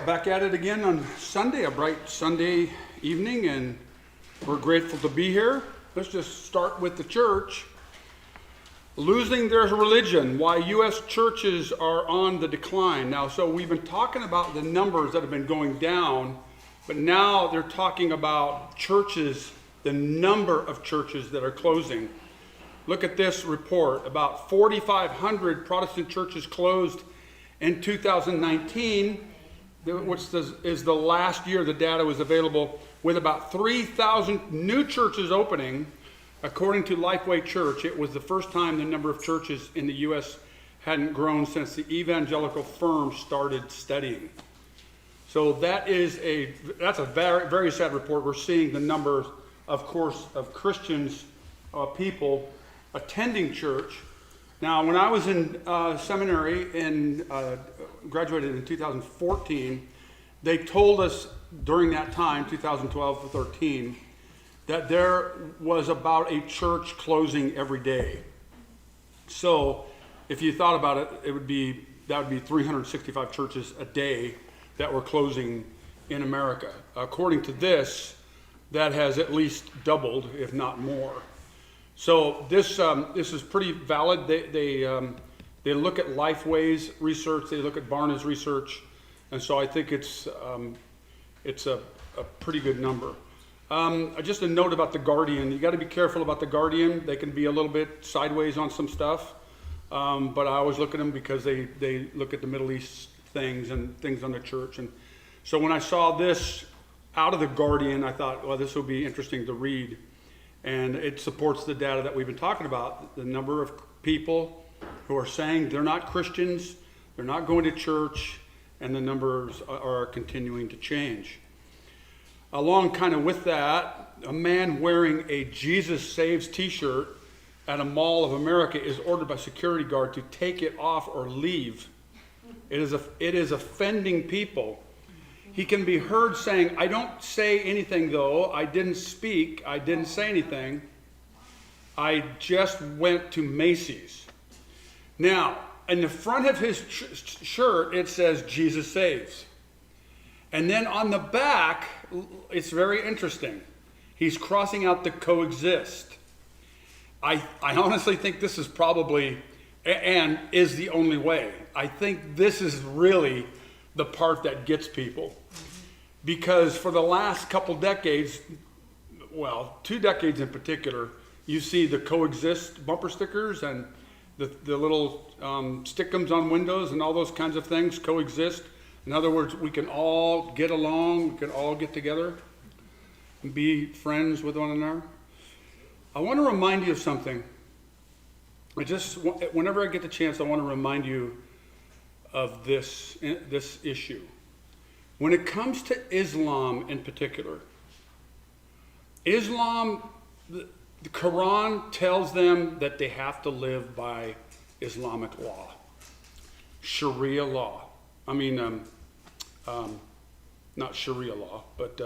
back at it again on Sunday, a bright Sunday evening, and we're grateful to be here. Let's just start with the church. Losing their religion, why U.S. churches are on the decline. Now, so we've been talking about the numbers that have been going down, but now they're talking about churches, the number of churches that are closing. Look at this report. About 4,500 Protestant churches closed in 2019, which is the last year the data was available, with about 3,000 new churches opening. According to Lifeway Church, it was the first time the number of churches in the U.S. hadn't grown since the evangelical firm started studying. So that's a very, very sad report. We're seeing the numbers, of course, of Christians, people attending church. Now, when I was in seminary and graduated in 2014, they told us during that time, 2012 to 13, that there was about a church closing every day. So, if you thought about it, that would be 365 churches a day that were closing in America. According to this, that has at least doubled, if not more. So this is pretty valid. They look at Lifeway's research, they look at Barna's research, and so I think it's a pretty good number. Just a note about the Guardian. You got to be careful about the Guardian. They can be a little bit sideways on some stuff, but I always look at them because they look at the Middle East things and things on the church. And so when I saw this out of the Guardian, I thought, well, this will be interesting to read. And it supports the data that we've been talking about, the number of people who are saying they're not Christians, they're not going to church, and the numbers are continuing to change. Along kind of with that, a man wearing a Jesus Saves t-shirt at a Mall of America is ordered by security guard to take it off or leave. It is offending people. He can be heard saying, "I don't say anything though, I didn't speak, I didn't say anything. I just went to Macy's." Now, in the front of his shirt, it says, "Jesus Saves." And then on the back, it's very interesting. He's crossing out the coexist. I honestly think this is probably, and is the only way. I think this is really the part that gets people. Because for the last couple decades, well, 2 decades in particular, you see the coexist bumper stickers and the little stickums on windows and all those kinds of things, coexist. In other words, we can all get along, we can all get together and be friends with one another. I want to remind you of something. Whenever I get the chance, I want to remind you of this issue. When it comes to Islam in particular, Islam, the Quran tells them that they have to live by Islamic law, Sharia law. I mean, not Sharia law, but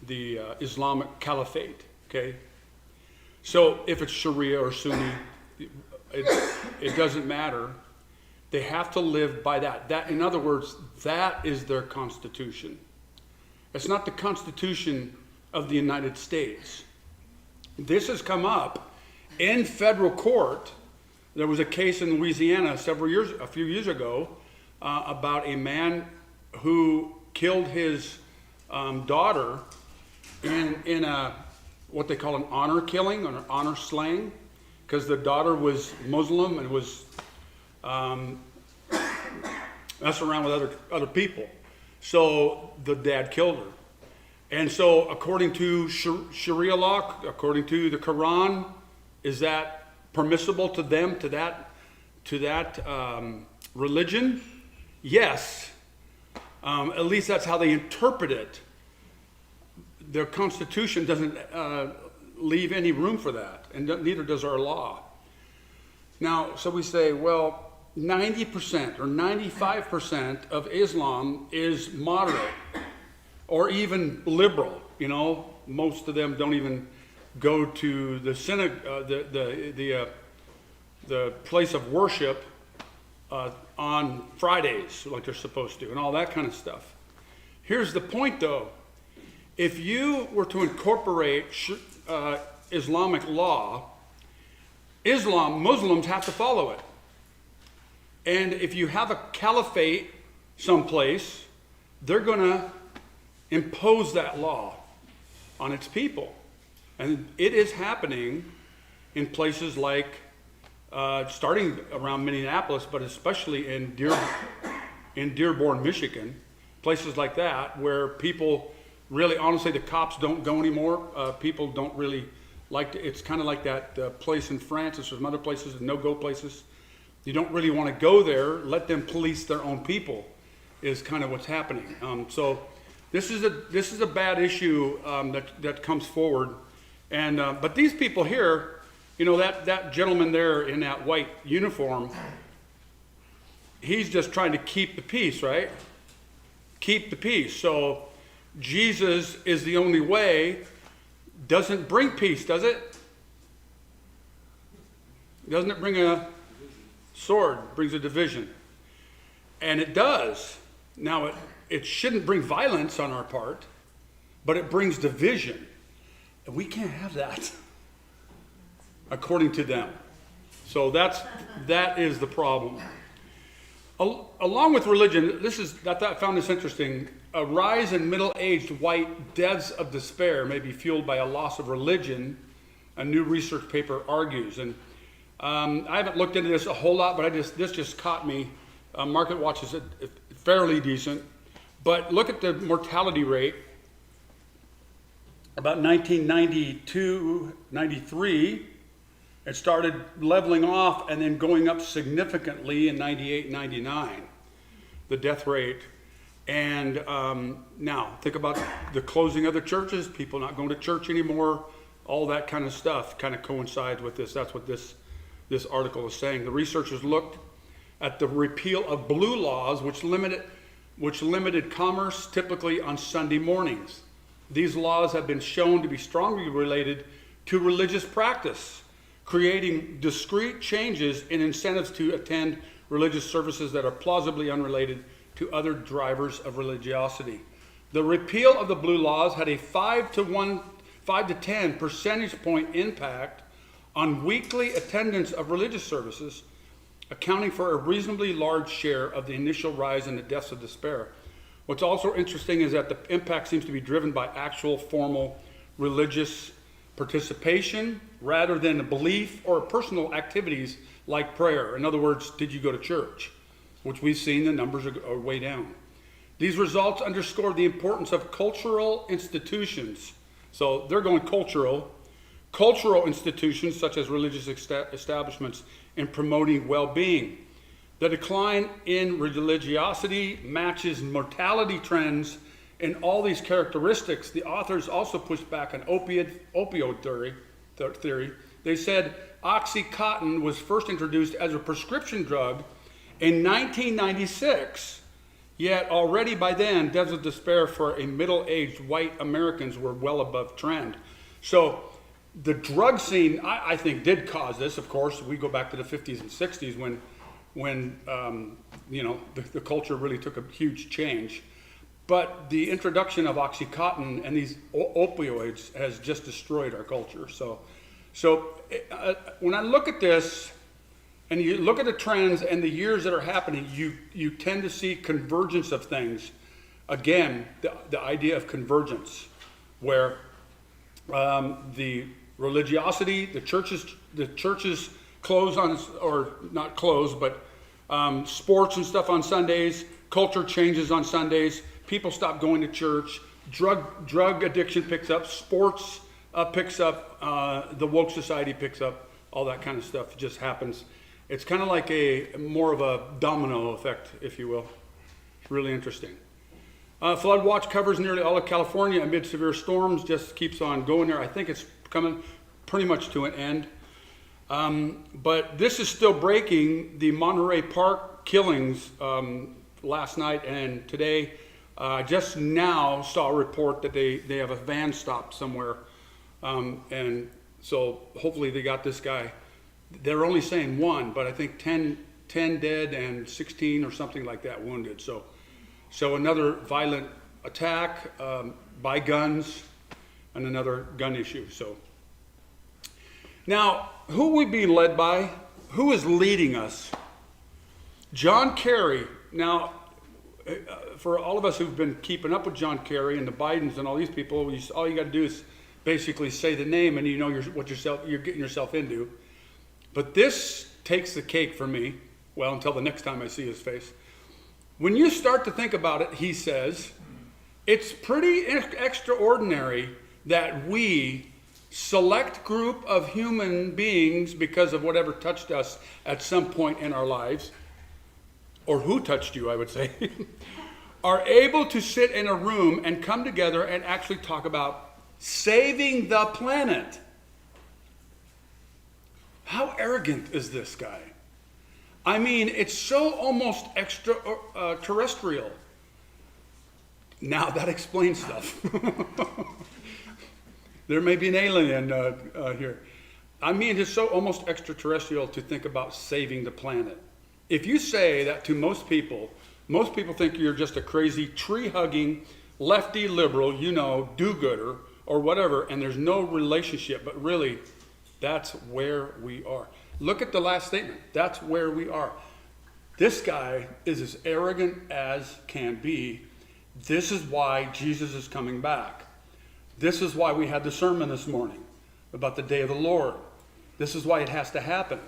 the Islamic Caliphate, okay? So if it's Sharia or Sunni, it doesn't matter. They have to live by that. In other words, that is their constitution. It's not the Constitution of the United States. This has come up in federal court. There was a case in Louisiana a few years ago, about a man who killed his daughter in what they call an honor killing or an honor slaying, because the daughter was Muslim and was messing around with other people. So the dad killed her. And so according to Sharia law, according to the Quran, is that permissible to them, to that religion? Yes. At least that's how they interpret it. Their constitution doesn't leave any room for that, and neither does our law. Now, so we say, well, 90% or 95% of Islam is moderate or even liberal. You know, most of them don't even go to the synagogue, the place of worship on Fridays like they're supposed to and all that kind of stuff. Here's the point though. If you were to incorporate Islamic law, Muslims have to follow it. And if you have a caliphate someplace, they're going to impose that law on its people. And it is happening in places like, starting around Minneapolis, but especially in Dearborn, Michigan, places like that where people really, honestly, the cops don't go anymore. People don't really like to, it's kind of like that place in France. There's some other places, no-go places. You don't really want to go there. Let them police their own people is kind of what's happening. So this is a bad issue that comes forward. And but these people here, you know, that gentleman there in that white uniform, he's just trying to keep the peace, right? Keep the peace. So Jesus is the only way. Doesn't bring peace, does it? Doesn't it bring a sword? Brings a division. And it does. Now, it shouldn't bring violence on our part, but it brings division. And we can't have that, according to them. So that is the problem. Along with religion, I found this interesting. A rise in middle-aged white deaths of despair may be fueled by a loss of religion, a new research paper argues. And I haven't looked into this a whole lot, but this just caught me. Market Watch is fairly decent. But look at the mortality rate. About 1992, 93, it started leveling off and then going up significantly in 98, 99, the death rate. And now, think about the closing of the churches, people not going to church anymore, all that kind of stuff kind of coincides with this. That's what this article is saying. The researchers looked at the repeal of blue laws, which limited commerce, typically on Sunday mornings. These laws have been shown to be strongly related to religious practice, creating discrete changes in incentives to attend religious services that are plausibly unrelated to other drivers of religiosity. The repeal of the blue laws had a 5 to 10 percentage point impact on weekly attendance of religious services, accounting for a reasonably large share of the initial rise in the deaths of despair. What's also interesting is that the impact seems to be driven by actual formal religious participation rather than belief or personal activities like prayer. In other words, did you go to church? Which we've seen the numbers are way down. These results underscore the importance of cultural institutions. So they're going cultural institutions such as religious establishments in promoting well-being. The decline in religiosity matches mortality trends in all these characteristics. The authors also pushed back on opioid theory. They said Oxycontin was first introduced as a prescription drug in 1996, yet already by then, deaths of despair for a middle-aged white Americans were well above trend. So the drug scene, I think, did cause this. Of course, we go back to the 50s and 60s when the culture really took a huge change. But the introduction of Oxycontin and these opioids has just destroyed our culture. So when I look at this, and you look at the trends and the years that are happening, you tend to see convergence of things. Again, the idea of convergence, where the religiosity, the churches close on, or not close, but sports and stuff on Sundays, culture changes on Sundays, people stop going to church, drug addiction picks up, sports picks up, the woke society picks up, all that kind of stuff just happens. It's kind of like more of a domino effect, if you will. It's really interesting. Flood watch covers nearly all of California amid severe storms, just keeps on going there. I think it's coming pretty much to an end. But this is still breaking. The Monterey Park killings last night and today. Just now saw a report that they have a van stopped somewhere. And so hopefully they got this guy. They're only saying one, but I think 10 10 dead and 16 or something like that wounded. So another violent attack by guns and another gun issue. So now, who are we being led by? Who is leading us? John Kerry. Now, for all of us who've been keeping up with John Kerry and the Bidens and all these people, all you got to do is basically say the name, and you know what you're getting yourself into. But this takes the cake for me. Well, until the next time I see his face. When you start to think about it, he says, it's pretty extraordinary that we, select group of human beings, because of whatever touched us at some point in our lives, or who touched you, I would say, are able to sit in a room and come together and actually talk about saving the planet. How arrogant is this guy? I mean, it's so almost extraterrestrial. Now that explains stuff. There may be an alien here. I mean, it's so almost extraterrestrial to think about saving the planet. If you say that to most people think you're just a crazy tree-hugging, lefty liberal, do-gooder, or whatever, and there's no relationship, but really, that's where we are. Look at the last statement. That's where we are. This guy is as arrogant as can be. This is why Jesus is coming back. This is why we had the sermon this morning about the day of the Lord. This is why it has to happen.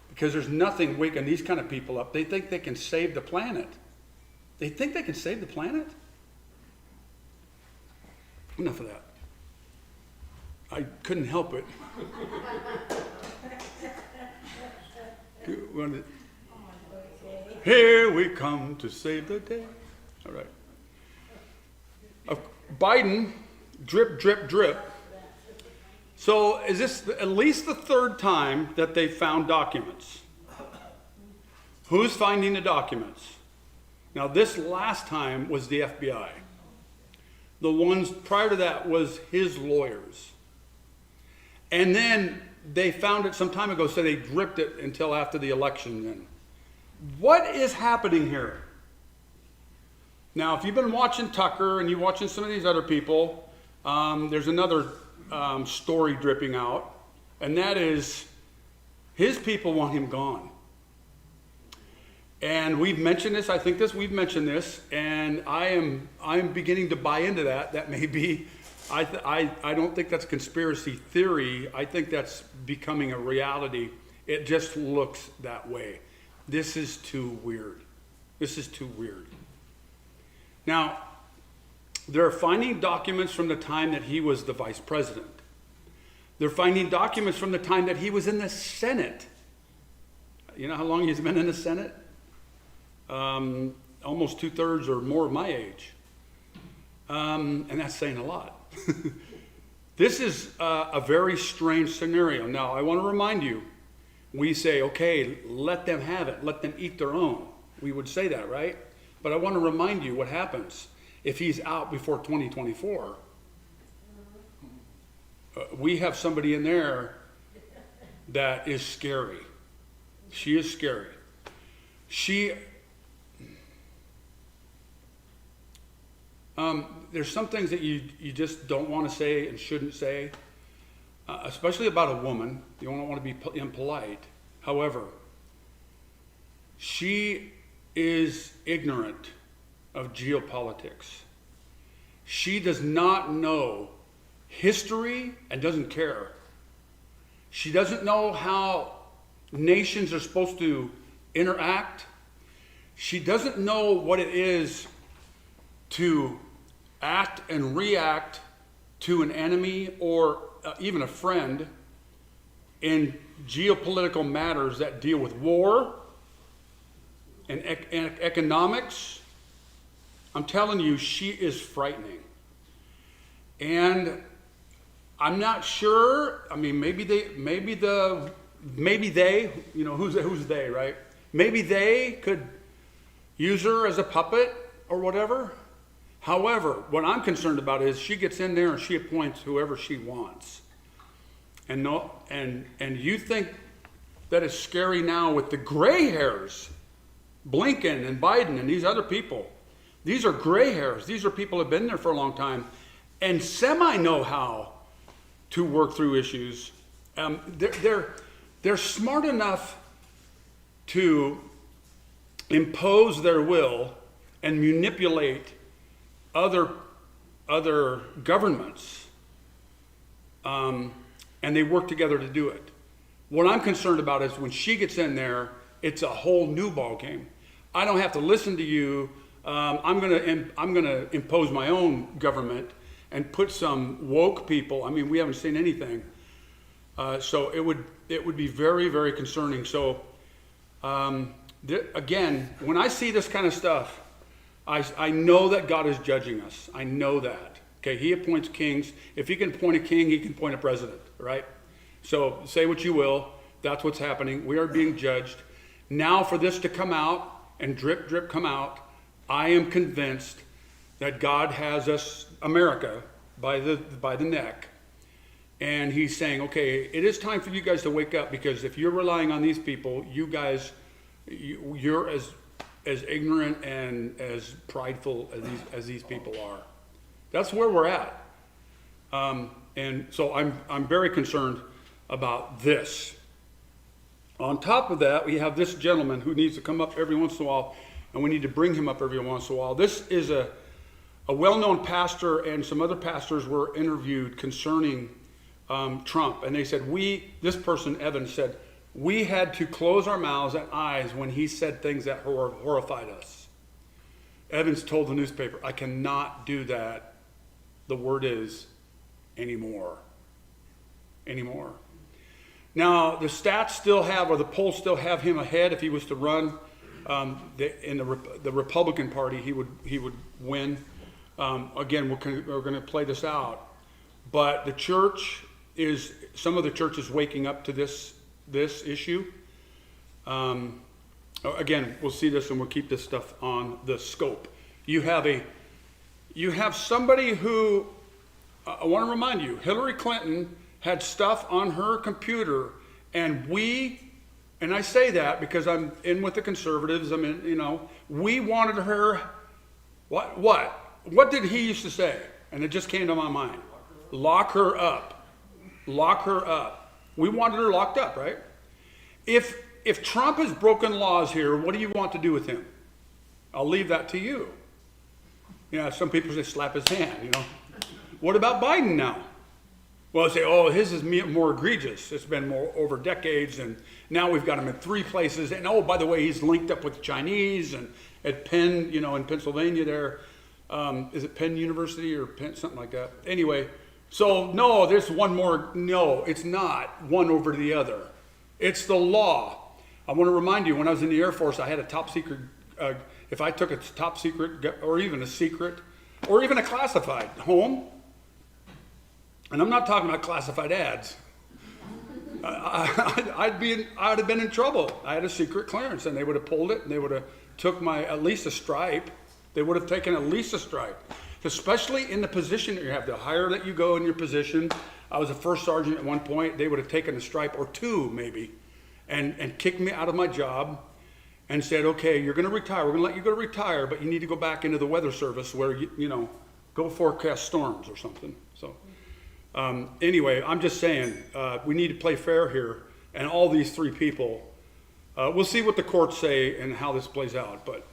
Because there's nothing waking these kind of people up. They think they can save the planet. They think they can save the planet? Enough of that. I couldn't help it. Here we come to save the day. All right. Biden, drip, drip, drip. So is this at least the third time that they found documents? Who's finding the documents? Now this last time was the FBI. The ones prior to that was his lawyers. And then they found it some time ago, so they dripped it until after the election then. What is happening here? Now, if you've been watching Tucker and you're watching some of these other people, there's another story dripping out, and that is his people want him gone. And we've mentioned this, we've mentioned this, and I'm beginning to buy into that. That may be, I don't think that's conspiracy theory. I think that's becoming a reality. It just looks that way. This is too weird. This is too weird. Now, they're finding documents from the time that he was the vice president. They're finding documents from the time that he was in the Senate. You know how long he's been in the Senate? Almost 2/3 or more of my age. And that's saying a lot. This is a very strange scenario. Now, I want to remind you, we say, okay, let them have it. Let them eat their own. We would say that, right? But I want to remind you what happens if he's out before 2024. We have somebody in there that is scary. She is scary. There's some things that you just don't want to say and shouldn't say, especially about a woman. You don't want to be impolite. However, she is ignorant of geopolitics. She does not know history and doesn't care. She doesn't know how nations are supposed to interact. She doesn't know what it is to act and react to an enemy or even a friend in geopolitical matters that deal with war and economics. I'm telling you, she is frightening. And I'm not sure. I mean, maybe they, you know, who's they, right? Maybe they could use her as a puppet or whatever. However, what I'm concerned about is she gets in there and she appoints whoever she wants. And you think that it's scary now with the gray hairs Blinken and Biden and these other people. These are gray hairs. These are people who have been there for a long time and semi-know how to work through issues. They're smart enough to impose their will and manipulate other governments, and they work together to do it. What I'm concerned about is when she gets in there, it's a whole new ball game. I don't have to listen to you. I'm gonna impose my own government and put some woke people. I mean, we haven't seen anything. So it would be very, very concerning. So again, when I see this kind of stuff, I know that God is judging us. I know that. Okay, he appoints kings. If he can appoint a king, he can appoint a president, right? So say what you will. That's what's happening. We are being judged. Now for this to come out and drip, drip come out, I am convinced that God has us, America, by the neck. And he's saying, okay, it is time for you guys to wake up, because if you're relying on these people, you guys, you're as ignorant and as prideful as these people are. That's where we're at. And so I'm very concerned about this. On top of that, we have this gentleman who needs to come up every once in a while, and we need to bring him up every once in a while. This is a well-known pastor, and some other pastors were interviewed concerning Trump, and they said, this person, Evan, said, we had to close our mouths and eyes when he said things that horrified us. Evans told the newspaper, I cannot do that, the word is, anymore. Now, the stats still have, or the polls still have him ahead. If he was to run in the Republican Party, he would win. Again, we're going to play this out. But the church some of the church is waking up to this issue. Again, we'll see this and we'll keep this stuff on the scope. You have somebody who, I want to remind you, Hillary Clinton had stuff on her computer, and I say that because I'm in with the conservatives. We wanted her, what did he used to say? And it just came to my mind. Lock her up. Lock her up. We wanted her locked up, right? If Trump has broken laws here, what do you want to do with him? I'll leave that to you. Some people say slap his hand, What about Biden now? Well, they say, oh, his is more egregious. It's been more over decades, and now we've got him in 3 places. And oh, by the way, he's linked up with the Chinese and at Penn, in Pennsylvania there. Is it Penn University or Penn, something like that? Anyway, so no, there's one more. No, it's not one over the other. It's the law. I want to remind you, when I was in the Air Force, I had a top secret, if I took a top secret or even a secret or even a classified home, and I'm not talking about classified ads, I'd have been in trouble. I had a secret clearance, and they would have pulled it, and they would have took at least a stripe. They would have taken at least a stripe, especially in the position that you have. The higher that you go in your position, I was a first sergeant at one point, they would have taken a stripe or 2 maybe, and kicked me out of my job and said, okay, you're going to retire. We're going to let you go to retire, but you need to go back into the weather service where, go forecast storms or something. So anyway, I'm just saying, we need to play fair here. And all these 3 people, we'll see what the courts say and how this plays out. But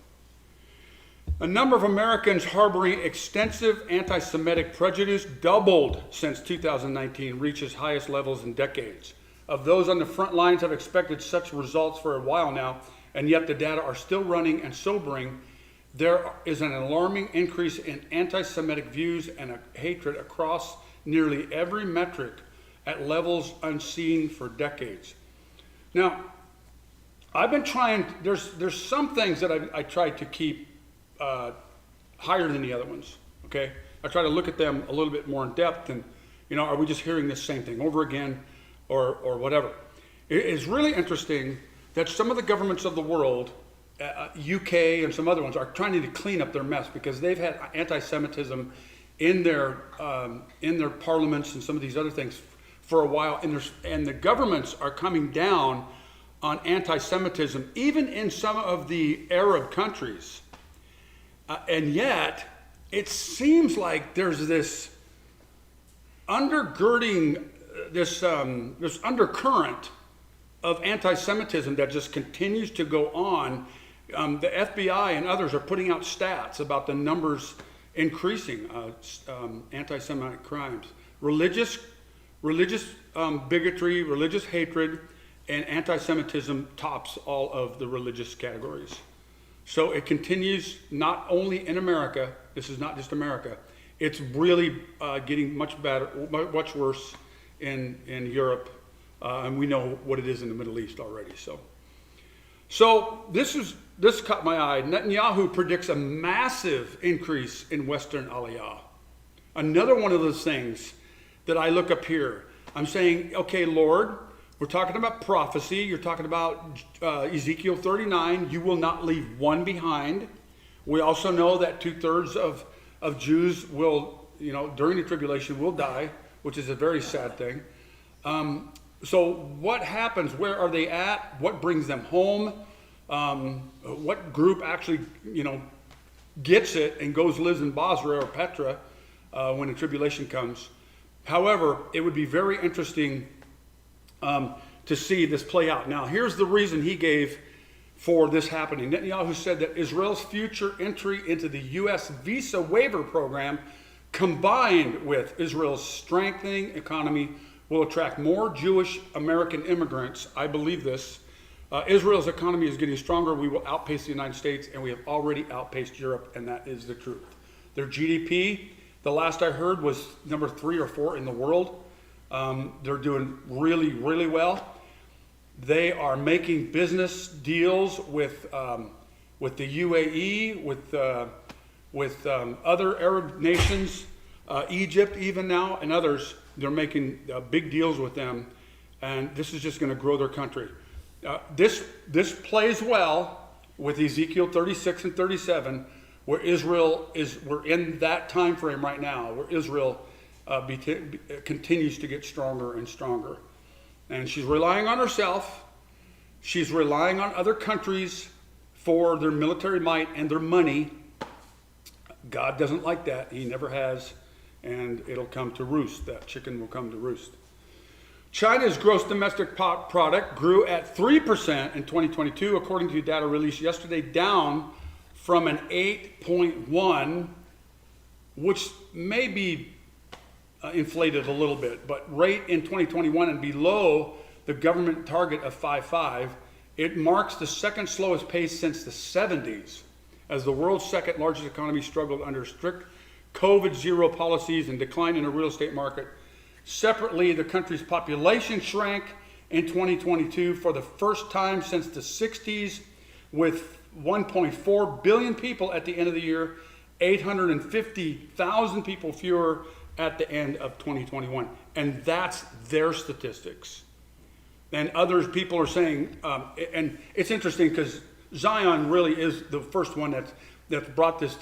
a number of Americans harboring extensive anti-Semitic prejudice doubled since 2019, reaches highest levels in decades. Of those on the front lines have expected such results for a while now, and yet the data are still running and sobering. There is an alarming increase in anti-Semitic views and hatred across nearly every metric at levels unseen for decades. Now, I've been trying, there's some things that I try to keep higher than the other ones, okay? I try to look at them a little bit more in depth, and, are we just hearing the same thing over again or whatever? It is really interesting that some of the governments of the world, UK and some other ones, are trying to clean up their mess because they've had anti-Semitism in their parliaments and some of these other things for a while, and the governments are coming down on anti-Semitism, even in some of the Arab countries. And yet, it seems like there's this undergirding, this undercurrent of anti-Semitism that just continues to go on. The FBI and others are putting out stats about the numbers increasing, anti-Semitic crimes, religious bigotry, religious hatred, and anti-Semitism tops all of the religious categories. So it continues not only in America. This is not just America. It's really getting much worse in Europe, and we know what it is in the Middle East already. So this caught my eye. Netanyahu predicts a massive increase in Western Aliyah. Another one of those things that I look up here. I'm saying, okay, Lord, we're talking about prophecy. You're talking about Ezekiel 39. You will not leave one behind. We also know that 2/3 of Jews will, during the tribulation will die, which is a very sad thing. So what happens? Where are they at? What brings them home? What group actually, gets it and lives in Basra or Petra when the tribulation comes? However, it would be very interesting to see this play out. Now, here's the reason he gave for this happening. Netanyahu said that Israel's future entry into the U.S. visa waiver program, combined with Israel's strengthening economy, will attract more Jewish American immigrants. I believe this. Israel's economy is getting stronger. We will outpace the United States, and we have already outpaced Europe, and that is the truth. Their GDP, the last I heard, was number 3 or 4 in the world. They're doing really, really well. They are making business deals with the UAE, with other Arab nations, Egypt even now, and others. They're making big deals with them, and this is just going to grow their country. This plays well with Ezekiel 36 and 37, where we're in that time frame right now, where Israel continues to get stronger and stronger. And she's relying on herself. She's relying on other countries for their military might and their money. God doesn't like that. He never has. And it'll come to roost. That chicken will come to roost. China's gross domestic product grew at 3% in 2022, according to data released yesterday, down from an 8.1, which may be inflated a little bit, but rate in 2021 and below the government target of 5.5. It marks the second slowest pace since the 70s, as the world's second largest economy struggled under strict COVID zero policies and decline in the real estate market. Separately, the country's population shrank in 2022 for the first time since the 60s, with 1.4 billion people at the end of the year, 850,000 people fewer at the end of 2021. And that's their statistics. And other people are saying, and it's interesting because Zion really is the first one that's brought this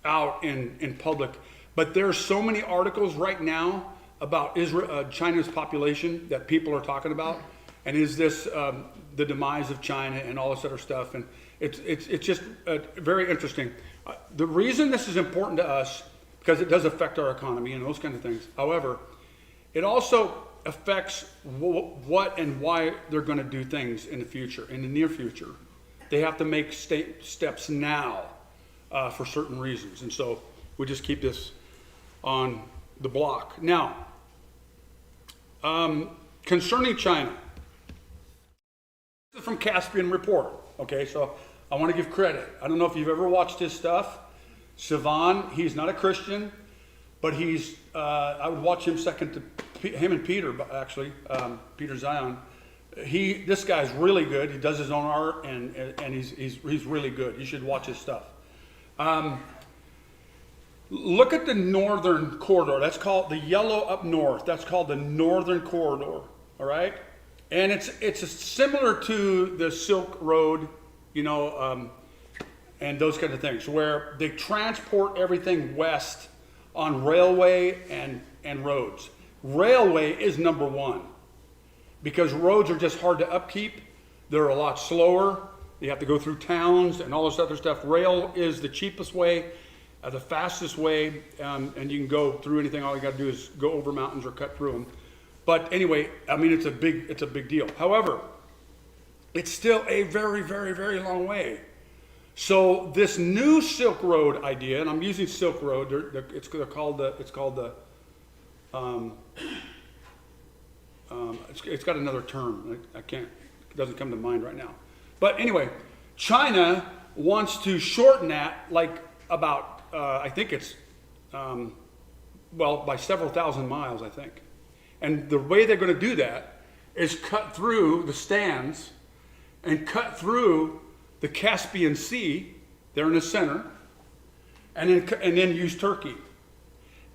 out in public. But there's so many articles right now about China's population that people are talking about. And is this the demise of China and all this other stuff? And it's just very interesting. The reason this is important to us, because it does affect our economy and those kind of things. However, it also affects what and why they're going to do things in the future, in the near future. They have to make steps now for certain reasons. And so we just keep this on the block. Now, concerning China, this is from Caspian Report. Okay, so I want to give credit. I don't know if you've ever watched his stuff. Sivan, he's not a Christian, but I would watch him second to him and Peter, actually, Peter Zion. This guy's really good. He does his own art, and he's really good. You should watch his stuff. Look at the northern corridor. That's called the yellow up north. That's called the northern corridor. All right, and it's similar to the Silk Road, and those kind of things, where they transport everything west on railway and roads. Railway is number one, because roads are just hard to upkeep. They're a lot slower. You have to go through towns and all this other stuff. Rail is the cheapest way, the fastest way, and you can go through anything. All you got to do is go over mountains or cut through them. But anyway, I mean, it's a big deal. However, it's still a very, very, very long way. So this new Silk Road idea, and I'm using Silk Road. It's got another term. It doesn't come to mind right now. But anyway, China wants to shorten that like about, I think it's, by several thousand miles, I think. And the way they're going to do that is cut through the stands and cut through the Caspian Sea, there in the center, and then use Turkey.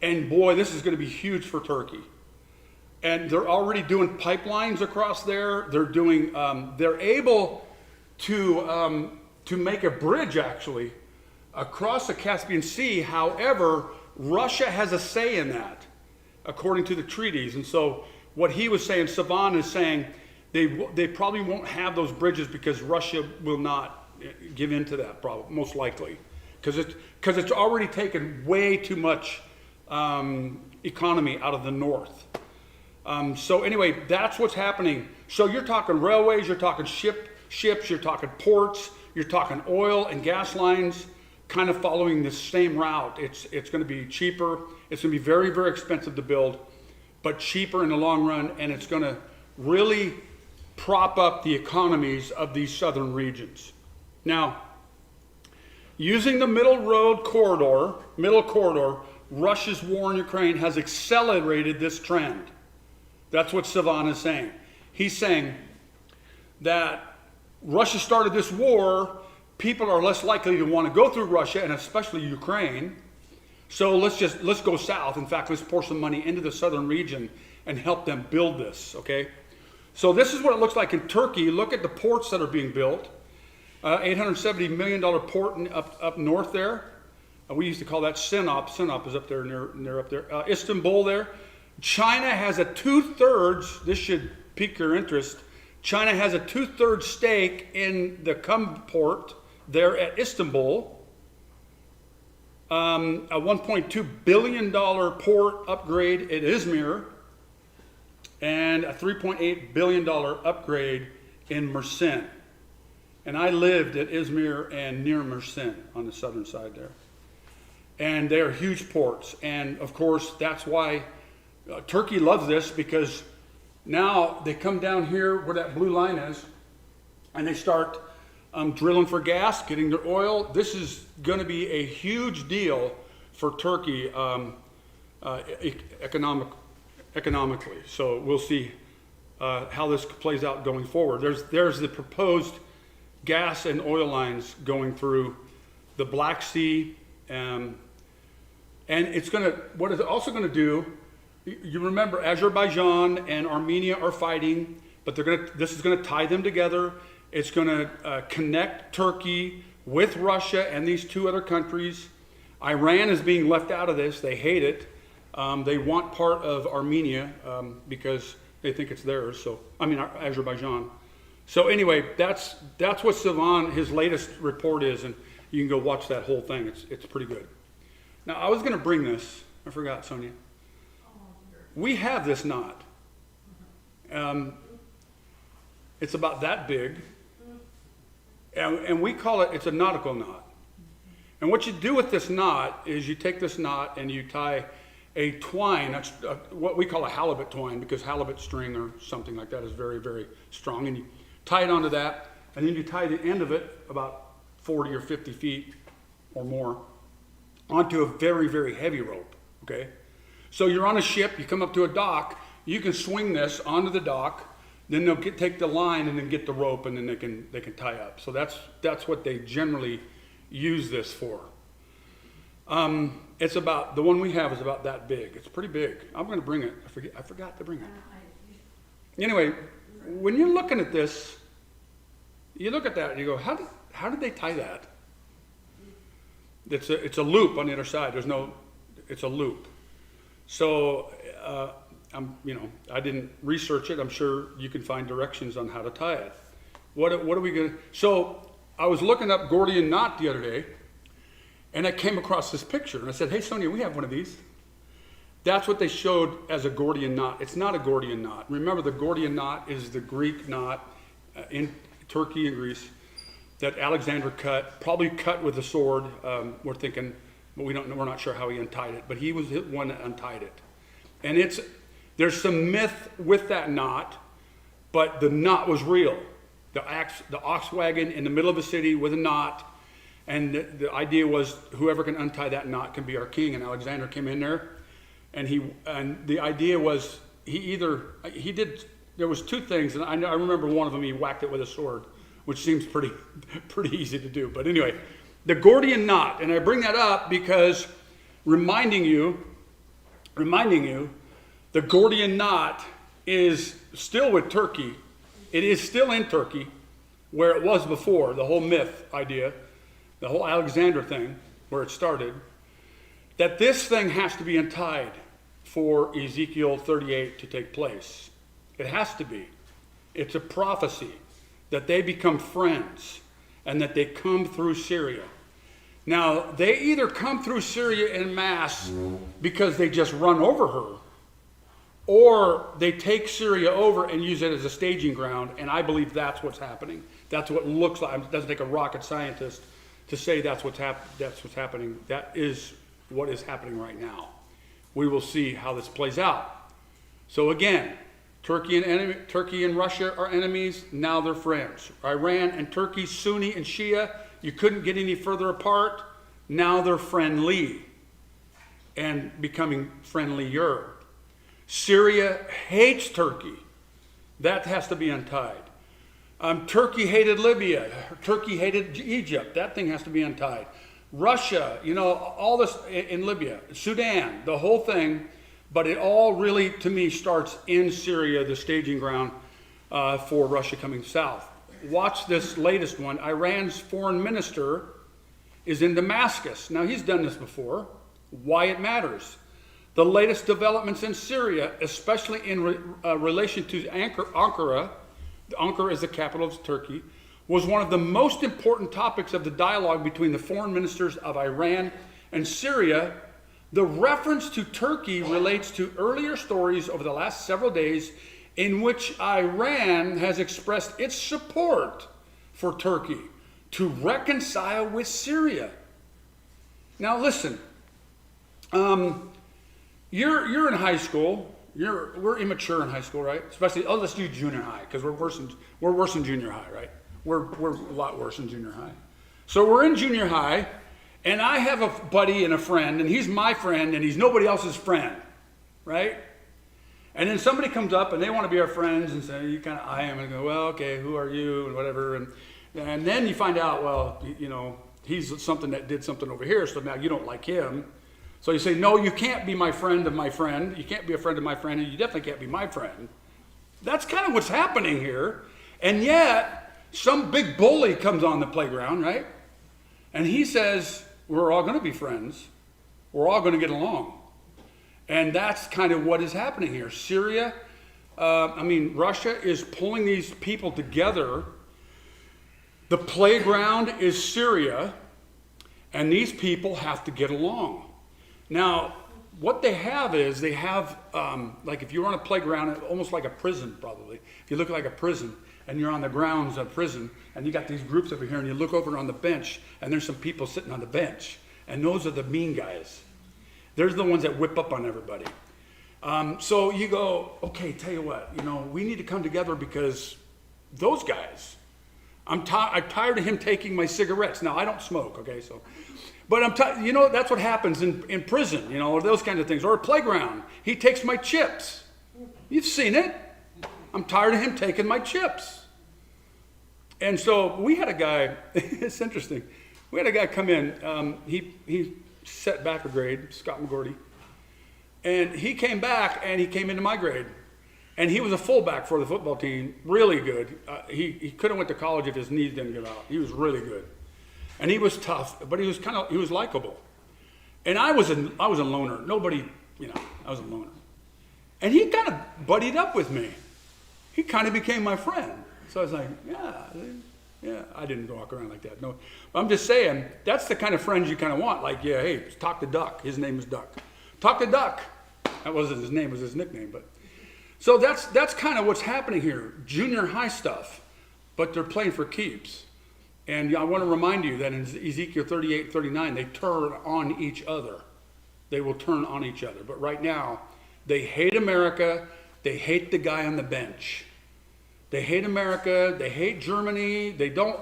And boy, this is going to be huge for Turkey. And they're already doing pipelines across there. They're able to make a bridge actually across the Caspian Sea. However, Russia has a say in that, according to the treaties. And so what he was saying, Savan is saying, they probably won't have those bridges because Russia will not give in to that problem, most likely. Because it's already taken way too much economy out of the north. So anyway, that's what's happening. So you're talking railways, you're talking ships, you're talking ports, you're talking oil and gas lines, kind of following the same route. It's going to be cheaper. It's going to be very, very expensive to build, but cheaper in the long run, and it's going to really prop up the economies of these southern regions. Now, using the middle corridor, Russia's war in Ukraine has accelerated this trend. That's what Savan is saying. He's saying that Russia started this war, people are less likely to want to go through Russia, and especially Ukraine. So let's go south. In fact, let's pour some money into the southern region and help them build this, okay? So this is what it looks like in Turkey. Look at the ports that are being built. $870 million port up north there. We used to call that Sinop. Sinop is up there, near up there. Istanbul there. China has a 2/3, this should pique your interest, China has a 2/3 stake in the port there at Istanbul. A $1.2 billion port upgrade at Izmir, and a $3.8 billion upgrade in Mersin. And I lived at Izmir and near Mersin on the southern side there. And they are huge ports. And of course, that's why Turkey loves this, because now they come down here where that blue line is, and they start drilling for gas, getting their oil. This is going to be a huge deal for Turkey economically. So we'll see how this plays out going forward. There's the proposed gas and oil lines going through the Black Sea, and it's going to, what it's also going to do, you remember Azerbaijan and Armenia are fighting, but this is going to tie them together. It's going to connect Turkey with Russia and these two other countries. Iran is being left out of this. They hate it. They want part of Armenia because they think it's theirs. So, Azerbaijan. So anyway, that's what Savan, his latest report is, and you can go watch that whole thing. It's pretty good. Now, I was going to bring this. I forgot, Sonia. We have this knot. It's about that big, and we call it, it's a nautical knot. And what you do with this knot is you take this knot and you tie a twine, that's what we call a halibut twine, because halibut string or something like that is very, very strong, and you tie it onto that, and then you tie the end of it about 40 or 50 feet or more onto a very, very heavy rope, okay? So you're on a ship, you come up to a dock, you can swing this onto the dock, then they'll take the line and then get the rope, and then they can tie up. So that's what they generally use this for. It's about, the one we have is about that big. It's pretty big. I'm going to bring it. I forgot to bring it. Anyway, when you're looking at this, you look at that and you go, how did they tie that? It's a loop on the other side. It's a loop. So I didn't research it. I'm sure you can find directions on how to tie it. What are we going to... So I was looking up Gordian knot the other day, and I came across this picture. And I said, hey, Sonia, we have one of these. That's what they showed as a Gordian knot. It's not a Gordian knot. Remember, the Gordian knot is the Greek knot in Turkey and Greece that Alexander cut, probably cut with a sword. We're thinking, but we're not sure how he untied it. But he was the one that untied it. And there's some myth with that knot, but the knot was real. The ox wagon in the middle of the city with a knot, and the idea was whoever can untie that knot can be our king. And Alexander came in there, and the idea was there was two things, and I remember one of them, he whacked it with a sword, which seems pretty easy to do. But anyway, the Gordian knot, and I bring that up because reminding you, the Gordian knot is still with Turkey. It is still in Turkey, where it was before, the whole myth idea, the whole Alexander thing, where it started, that this thing has to be untied for Ezekiel 38 to take place. It has to be. It's a prophecy that they become friends and that they come through Syria. Now, they either come through Syria en masse because they just run over her, or they take Syria over and use it as a staging ground, and I believe that's what's happening. That's what it looks like. It doesn't take a rocket scientist to say that's what's happening. That is what is happening right now. We will see how this plays out. So again, Turkey and Russia are enemies. Now they're friends. Iran and Turkey, Sunni and Shia, you couldn't get any further apart. Now they're friendly and becoming friendlier. Syria hates Turkey. That has to be untied. Turkey hated Libya. Turkey hated Egypt. That thing has to be untied. Russia, all this in Libya. Sudan, the whole thing. But it all really, to me, starts in Syria, the staging ground for Russia coming south. Watch this latest one. Iran's foreign minister is in Damascus. Now, he's done this before. Why it matters. The latest developments in Syria, especially in relation to Ankara, Ankara is the capital of Turkey, was one of the most important topics of the dialogue between the foreign ministers of Iran and Syria. The reference to Turkey relates to earlier stories over the last several days in which Iran has expressed its support for Turkey to reconcile with Syria. Now listen, you're in high school. We're immature in high school, right? Especially, let's do junior high, because we're worse than junior high, right? We're a lot worse than junior high. So we're in junior high, and I have a buddy and a friend, and he's my friend, and he's nobody else's friend, right? And then somebody comes up, and they want to be our friends, and say, you kind of eye him and go, well, okay, who are you, and whatever. And then you find out, well, he's something that did something over here, so now you don't like him. So you say, no, you can't be my friend of my friend. You can't be a friend of my friend, and you definitely can't be my friend. That's kind of what's happening here. And yet, some big bully comes on the playground, right? And he says, we're all going to be friends. We're all going to get along. And that's kind of what is happening here. Syria, Russia is pulling these people together. The playground is Syria, and these people have to get along. Now, what they have is, like if you're on a playground, almost like a prison probably. If you look like a prison and you're on the grounds of prison and you got these groups over here and you look over on the bench and there's some people sitting on the bench. And those are the mean guys. They're the ones that whip up on everybody. So you go, okay, tell you what, we need to come together because those guys, I'm tired of him taking my cigarettes. Now, I don't smoke, okay, so... But that's what happens in prison, or those kinds of things. Or a playground. He takes my chips. You've seen it. I'm tired of him taking my chips. And so we had a guy, it's interesting. We had a guy come in. He set back a grade, Scott McGordy. And he came back and he came into my grade. And he was a fullback for the football team, really good. He could have went to college if his knees didn't give out. He was really good. And he was tough, but he was likable. And I was a loner. Nobody, I was a loner. And he kind of buddied up with me. He kind of became my friend. So I was like, yeah, I didn't walk around like that. No, I'm just saying, that's the kind of friends you kind of want. Like, yeah, hey, talk to Duck. His name is Duck. Talk to Duck. That wasn't his name, it was his nickname. But so that's kind of what's happening here. Junior high stuff, but they're playing for keeps. And I want to remind you that in Ezekiel 38, 39, they turn on each other. They will turn on each other. But right now, they hate America. They hate the guy on the bench. They hate America. They hate Germany. They don't,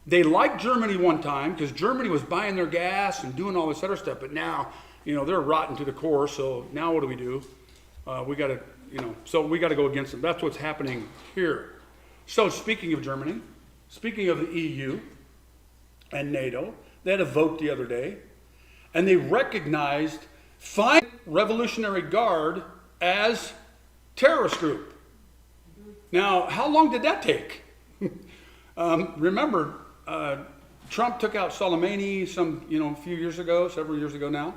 they liked Germany one time because Germany was buying their gas and doing all this other stuff. But now, they're rotten to the core. So now what do? We got to, so we got to go against them. That's what's happening here. So speaking of Germany, speaking of the EU and NATO, they had a vote the other day, and they recognized Fine Revolutionary Guard as terrorist group. Now, how long did that take? Remember, Trump took out Soleimani several years ago now.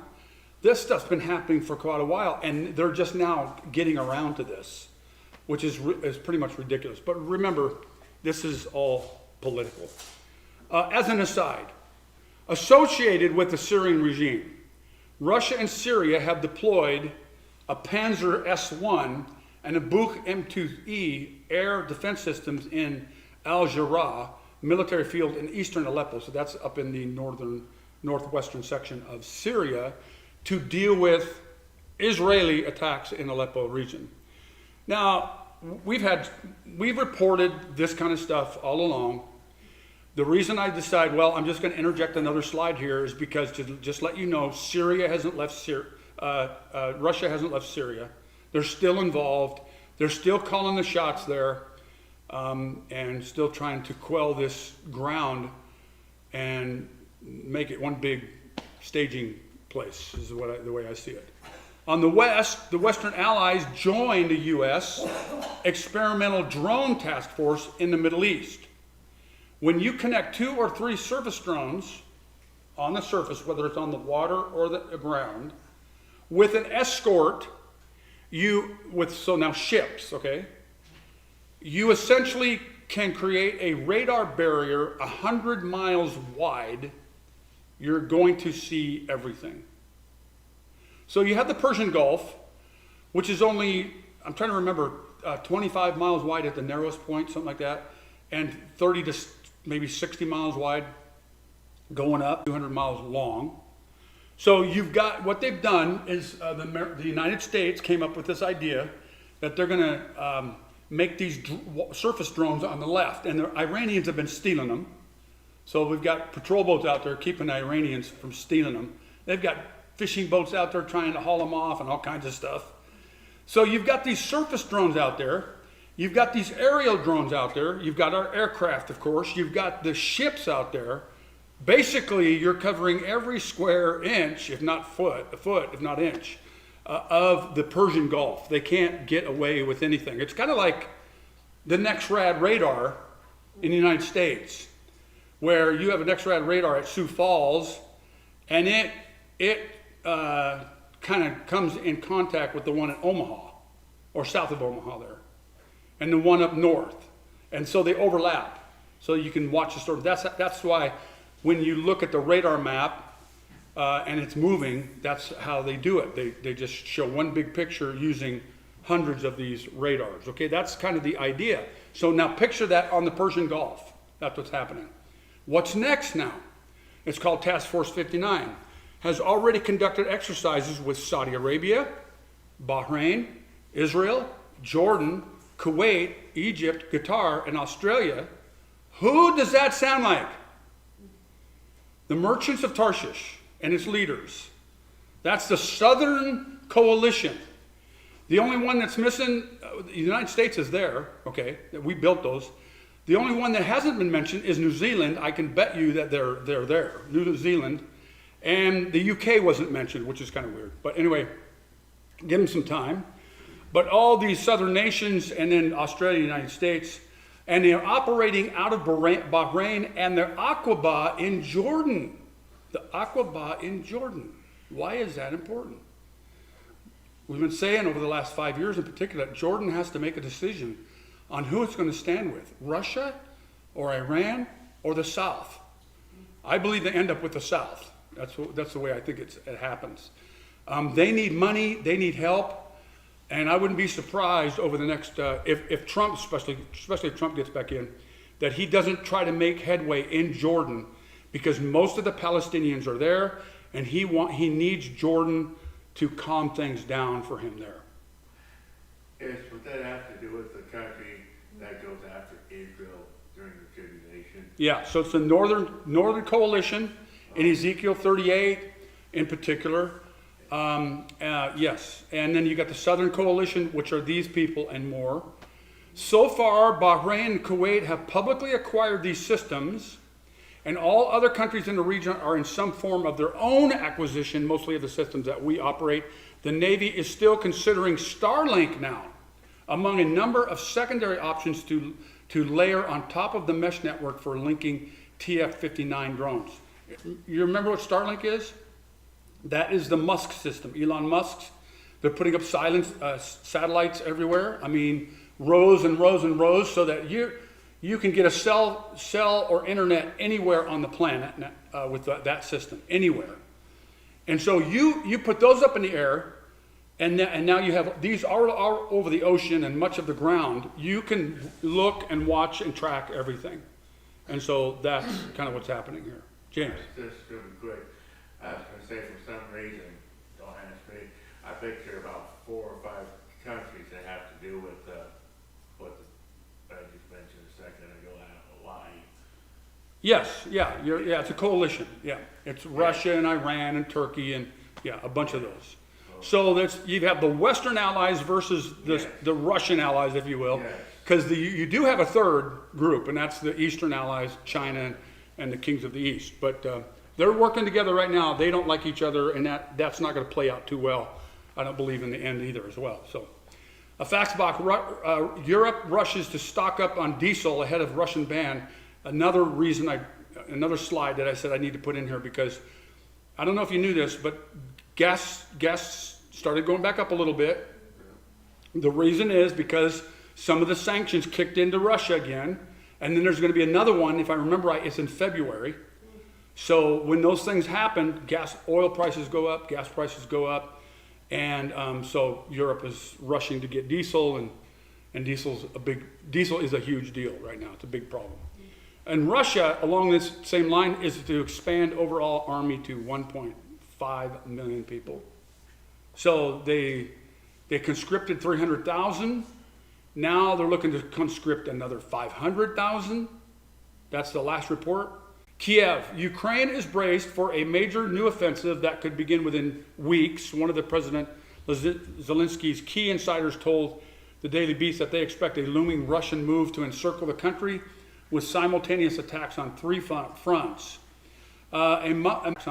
This stuff's been happening for quite a while, and they're just now getting around to this, which is pretty much ridiculous. But remember, this is all political. As an aside, associated with the Syrian regime, Russia and Syria have deployed a Panzer S-1 and a Buk M2E air defense systems in Al-Jarrah military field in eastern Aleppo. So that's up in the northwestern section of Syria to deal with Israeli attacks in Aleppo region. Now, we've reported this kind of stuff all along. The reason I decide, I'm just going to interject another slide here is because to just let you know, Russia hasn't left Syria. They're still involved. They're still calling the shots there, and still trying to quell this ground and make it one big staging place, is the way I see it. On the west, the Western allies joined the U.S. experimental drone task force in the Middle East. When you connect 2 or 3 surface drones on the surface, whether it's on the water or the ground, with an escort, now ships, okay? You essentially can create a radar barrier 100 miles wide. You're going to see everything. So you have the Persian Gulf, which is only, I'm trying to remember, 25 miles wide at the narrowest point, something like that, and 30 to maybe 60 miles wide going up, 200 miles long. So you've got, what they've done is the United States came up with this idea that they're going to make these surface drones on the left, and the Iranians have been stealing them. So we've got patrol boats out there keeping the Iranians from stealing them. They've got fishing boats out there trying to haul them off and all kinds of stuff. So you've got these surface drones out there. You've got these aerial drones out there. You've got our aircraft, of course. You've got the ships out there. Basically, you're covering every square inch, if not foot, if not inch, of the Persian Gulf. They can't get away with anything. It's kind of like the NEXRAD radar in the United States, where you have a NEXRAD radar at Sioux Falls, and it kind of comes in contact with the one at Omaha, or south of Omaha there, and the one up north. And so they overlap, so you can watch the storm. That's why when you look at the radar map and it's moving, that's how they do it. They just show one big picture using hundreds of these radars. Okay, that's kind of the idea. So now picture that on the Persian Gulf. That's what's happening. What's next now? It's called Task Force 59. Has already conducted exercises with Saudi Arabia, Bahrain, Israel, Jordan, Kuwait, Egypt, Qatar, and Australia. Who does that sound like? The merchants of Tarshish and its leaders. That's the Southern Coalition. The only one that's missing, the United States is there, okay, we built those. The only one that hasn't been mentioned is New Zealand. I can bet you that they're there, New Zealand. And the UK wasn't mentioned, which is kind of weird. But anyway, give them some time. But all these southern nations, and then Australia, United States, and they're operating out of Bahrain and their Aqaba in Jordan. The Aqaba in Jordan. Why is that important? We've been saying over the last 5 years in particular that Jordan has to make a decision on who it's going to stand with, Russia or Iran or the South. I believe they end up with the South. That's the way I think it happens. They need money, they need help, and I wouldn't be surprised over the next, if Trump, especially if Trump gets back in, that he doesn't try to make headway in Jordan, because most of the Palestinians are there, and he needs Jordan to calm things down for him there. Would that have to do with the country that goes after Israel during the tribulation? Yeah, so it's the northern coalition in Ezekiel 38 in particular. Yes, and then you got the southern coalition, which are these people and more. So far, Bahrain and Kuwait have publicly acquired these systems, and all other countries in the region are in some form of their own acquisition, mostly of the systems that we operate. The Navy is still considering Starlink now, among a number of secondary options to layer on top of the mesh network for linking TF-59 drones. You remember what Starlink is? That is the Musk system, Elon Musk's. They're putting up satellites everywhere. I mean, rows and rows and rows, so that you can get a cell or internet anywhere on the planet with that system, anywhere. And so you put those up in the air, and now you have these are over the ocean and much of the ground. You can look and watch and track everything. And so that's kind of what's happening here. James. This is going to be quick. I was going to say, for some reason, don't ask me, I picture about 4 or 5 countries that have to do with what I just mentioned a second ago, Hawaii. Yes, yeah, it's a coalition. Yeah, it's Russia and Iran and Turkey and a bunch of those. So you have the Western allies versus the Russian allies, if you will, because you do have a third group, and that's the Eastern allies, China and the kings of the East. But they're working together right now. They don't like each other, and that's not going to play out too well. I don't believe in the end either as well. So, a fax box, Europe rushes to stock up on diesel ahead of Russian ban. Another slide that I said I need to put in here, because I don't know if you knew this, but gas started going back up a little bit. The reason is because some of the sanctions kicked into Russia again, and then there's going to be another one, if I remember right, it's in February. So when those things happen, oil prices go up, gas prices go up, and so Europe is rushing to get diesel, and diesel is a huge deal right now. It's a big problem. And Russia, along this same line, is to expand overall army to 1.5 million people. So they conscripted 300,000. Now they're looking to conscript another 500,000. That's the last report. Kiev, Ukraine is braced for a major new offensive that could begin within weeks. One of the President Zelensky's key insiders told the Daily Beast that they expect a looming Russian move to encircle the country with simultaneous attacks on 3 fronts. A member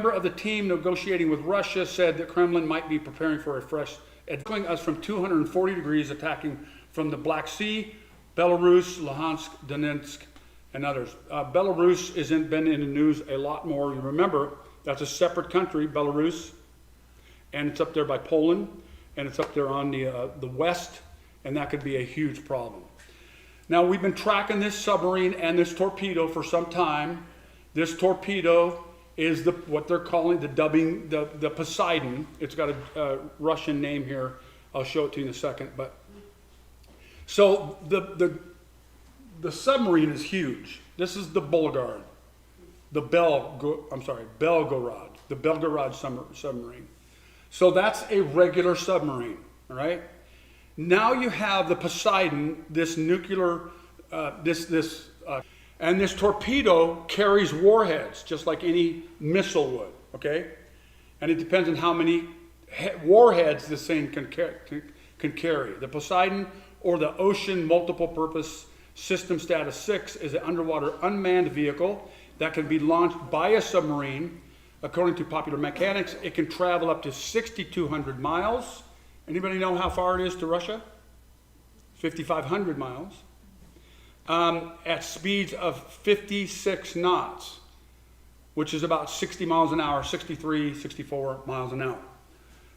of the team negotiating with Russia said that Kremlin might be preparing for a fresh, attacking us from 240 degrees, attacking from the Black Sea, Belarus, Luhansk, Donetsk, and others. Belarus has been in the news a lot more. You remember, that's a separate country, Belarus, and it's up there by Poland, and it's up there on the west, and that could be a huge problem. Now, we've been tracking this submarine and this torpedo for some time. This torpedo is what they're calling the Poseidon. It's got a Russian name here. I'll show it to you in a second. But so the submarine is huge. This is the Belgorod, the Belgorod submarine. So that's a regular submarine, all right? Now you have the Poseidon, this nuclear, and this torpedo carries warheads, just like any missile would, okay? And it depends on how many warheads this thing can carry. The Poseidon, or the Ocean Multiple Purpose System Status 6, is an underwater unmanned vehicle that can be launched by a submarine. According to Popular Mechanics, it can travel up to 6,200 miles. Anybody know how far it is to Russia? 5,500 miles. At speeds of 56 knots, which is about 60 miles an hour, 63, 64 miles an hour.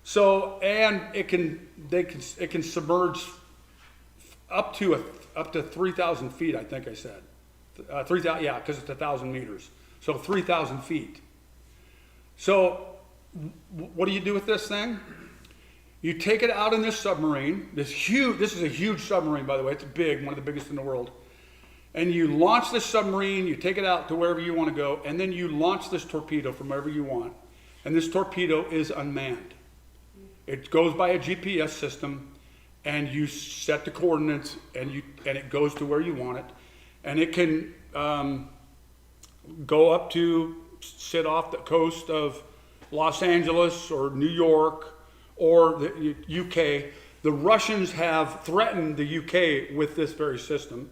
So, and it can submerge up to 3,000 feet, I think I said. 3,000, yeah, because it's 1,000 meters. So 3,000 feet. So what do you do with this thing? You take it out in this submarine, this is a huge submarine, by the way. It's big, one of the biggest in the world. And you launch this submarine, you take it out to wherever you want to go, and then you launch this torpedo from wherever you want. And this torpedo is unmanned. It goes by a GPS system, and you set the coordinates, and it goes to where you want it. And it can go up to sit off the coast of Los Angeles or New York or the UK. The Russians have threatened the UK with this very system.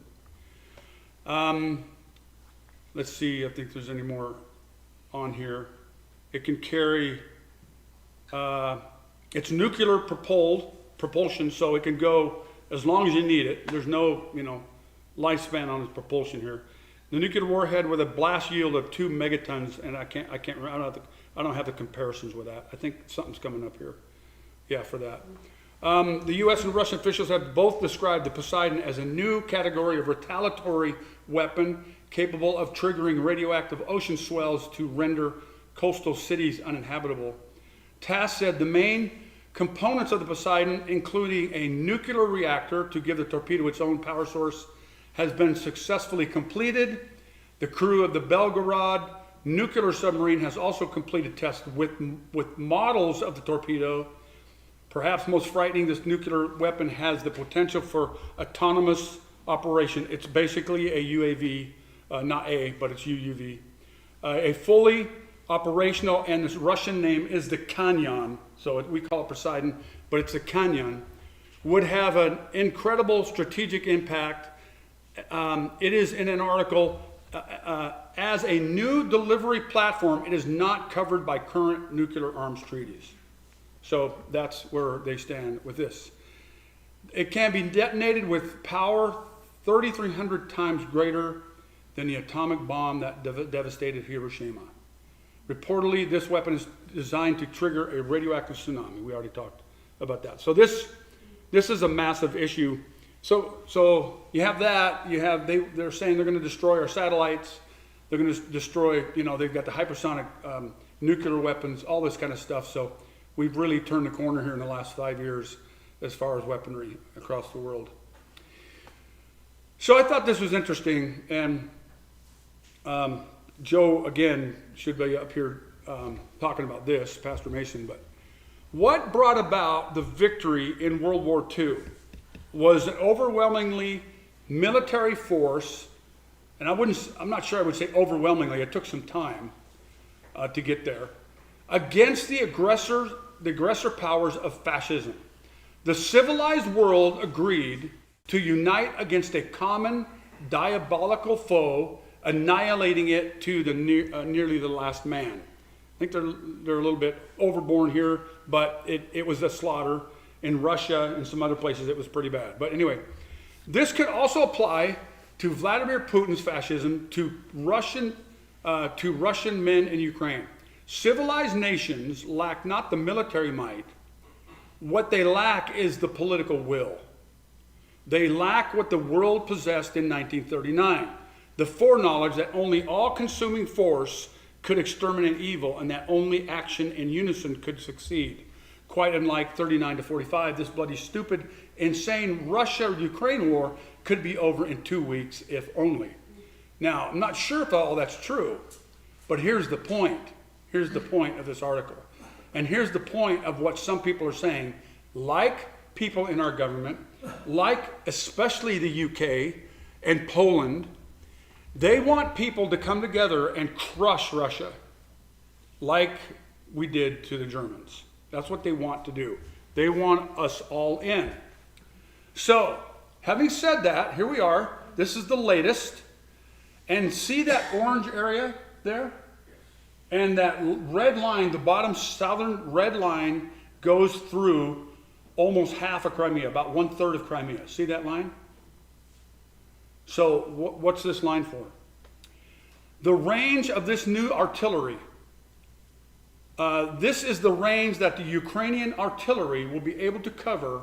Let's see, I think there's any more on here. It can carry, it's nuclear propulsion, so it can go as long as you need it. There's no, lifespan on its propulsion here. The nuclear warhead with a blast yield of 2 megatons, and I can't remember, I don't have the comparisons with that. I think something's coming up here. Yeah, for that. The U.S. and Russian officials have both described the Poseidon as a new category of retaliatory weapon capable of triggering radioactive ocean swells to render coastal cities uninhabitable. TASS said the main components of the Poseidon, including a nuclear reactor to give the torpedo its own power source, has been successfully completed. The crew of the Belgorod nuclear submarine has also completed tests with models of the torpedo. Perhaps most frightening, this nuclear weapon has the potential for autonomous operation. It's basically a UAV, not A, but it's UUV. A fully operational, and this Russian name is the Canyon, so we call it Poseidon, but it's the Canyon, would have an incredible strategic impact. It is in an article, as a new delivery platform, it is not covered by current nuclear arms treaties. So that's where they stand with this. It can be detonated with power 3,300 times greater than the atomic bomb that devastated Hiroshima. Reportedly, this weapon is designed to trigger a radioactive tsunami. We already talked about that. So this is a massive issue. So you have that. They're saying they're going to destroy our satellites. They're going to destroy. They've got the hypersonic nuclear weapons, all this kind of stuff. So we've really turned the corner here in the last 5 years as far as weaponry across the world. So I thought this was interesting, and Joe, again, should be up here talking about this, Pastor Mason, but what brought about the victory in World War II was an overwhelmingly military force, and I'm not sure I would say overwhelmingly, it took some time to get there, against the aggressor powers of fascism. The civilized world agreed to unite against a common diabolical foe, annihilating it to the nearly the last man. I think they're a little bit overborn here, but it was a slaughter. In Russia and some other places, it was pretty bad. But anyway, this could also apply to Vladimir Putin's fascism, to Russian men in Ukraine. Civilized nations lack not the military might. What they lack is the political will. They lack what the world possessed in 1939, the foreknowledge that only all-consuming force could exterminate evil, and that only action in unison could succeed. Quite unlike 39 to 45, this bloody, stupid, insane Russia-Ukraine war could be over in 2 weeks, if only. Now, I'm not sure if all that's true, but here's the point. Here's the point of this article. And here's the point of what some people are saying, like people in our government, like especially the UK and Poland. They want people to come together and crush Russia like we did to the Germans. That's what they want to do. They want us all in. So, having said that, here we are. This is the latest. And see that orange area there? And that red line, the bottom southern red line, goes through almost half of Crimea, about 1/3 of Crimea. See that line? So what's this line for? The range of this new artillery This is the range that the Ukrainian artillery will be able to cover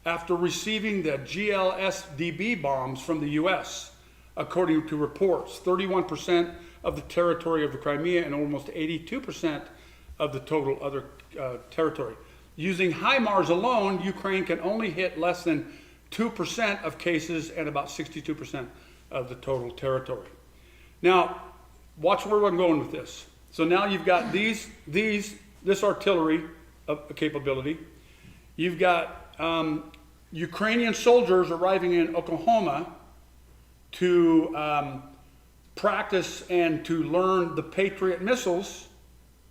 after receiving the GLSDB bombs from the U.S., according to reports. 31% of the territory of the Crimea and almost 82% of the total other territory. Using HIMARS alone, Ukraine can only hit less than 2% of cases and about 62% of the total territory. Now, watch where I'm going with this. So now you've got this artillery capability. You've got Ukrainian soldiers arriving in Oklahoma to practice and to learn the Patriot missiles,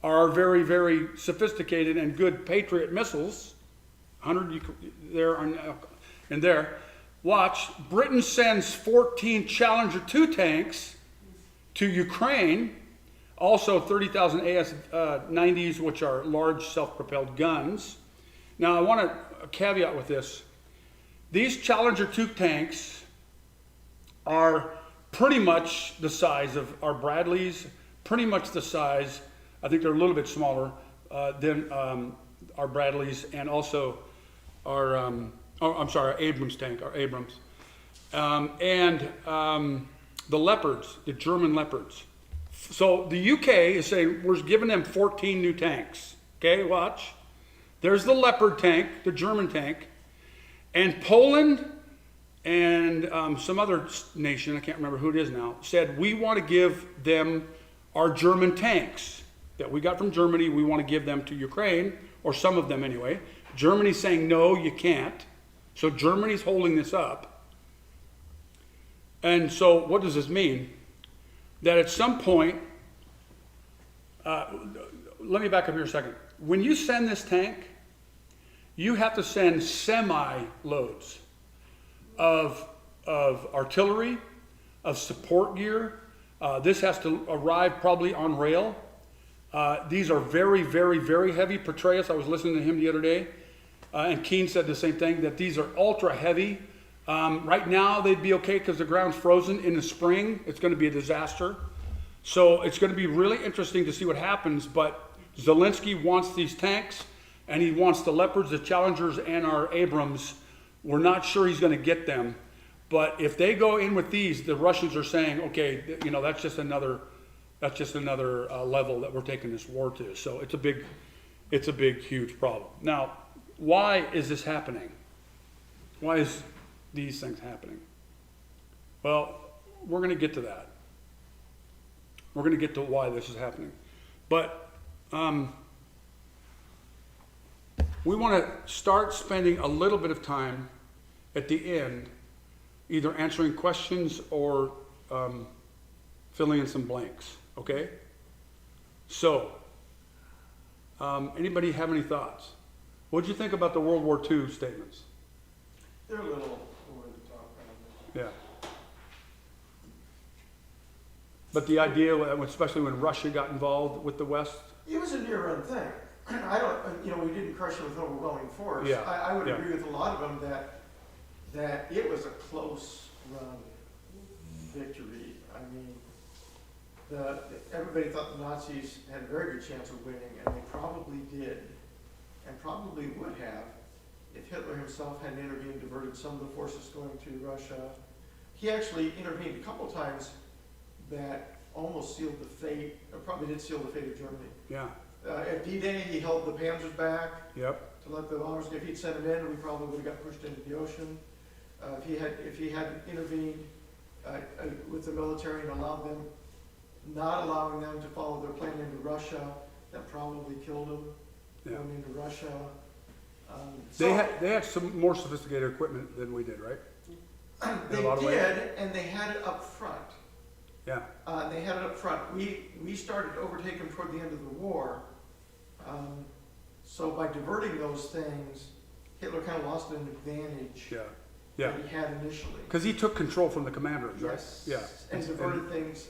are very, very sophisticated and good Patriot missiles. 100 there and there. Watch, Britain sends 14 Challenger 2 tanks to Ukraine. Also 30,000 AS-90s, which are large self-propelled guns. Now I want a caveat with this. These Challenger 2 tanks are pretty much the size of our Bradleys, pretty much the size, I think they're a little bit smaller than our Bradleys, and also our, our Abrams tank, and the Leopards, the German Leopards. So the UK is saying we're giving them 14 new tanks. Okay, watch. There's the Leopard tank, the German tank, and Poland and some other nation, I can't remember who it is now, said we want to give them our German tanks that we got from Germany. We want to give them to Ukraine, or some of them anyway. Germany's saying no, you can't. So Germany's holding this up. And so what does this mean? That at some point, let me back up here a second. When you send this tank, you have to send semi-loads of artillery, of support gear. This has to arrive probably on rail. These are very, very, very heavy. Petraeus, I was listening to him the other day, and Keene said the same thing, that these are ultra heavy. Right now they'd be okay because the ground's frozen. In the spring, it's going to be a disaster. So it's going to be really interesting to see what happens, but Zelensky wants these tanks, and he wants the Leopards, the Challengers, and our Abrams. We're not sure he's going to get them, but if they go in with these, the Russians are saying, okay, you know, that's just another level that we're taking this war to. So it's a big, huge problem. Now, why is this happening? Why is these things happening? Well, we're going to get to that. We're going to get to why this is happening. But we want to start spending a little bit of time at the end either answering questions or filling in some blanks, okay? So, anybody have any thoughts? What did you think about the World War II statements? They're a little over the top, probably. Yeah. But the idea, especially when Russia got involved with the West? It was a near-run thing. I don't, we didn't crush it with overwhelming force. Yeah. I would Yeah. agree with a lot of them that it was a close run victory. I mean, everybody thought the Nazis had a very good chance of winning, and they probably did, and probably would have if Hitler himself hadn't intervened, diverted some of the forces going to Russia. He actually intervened a couple times that almost sealed the fate, or probably did seal the fate of Germany. Yeah. At D-Day, he held the Panzers back Yep. to let the bombers. If he'd sent them in, we probably would have got pushed into the ocean. If he hadn't intervened with the military and not allowing them to follow their plan into Russia, that probably killed them going into Russia. They had some more sophisticated equipment than we did, right? They did, and they had it up front. Yeah. They had it up front. We started to overtake them toward the end of the war. So by diverting those things, Hitler kind of lost an advantage that he had initially. Because he took control from the commanders, right? Yes. Yeah. And diverted things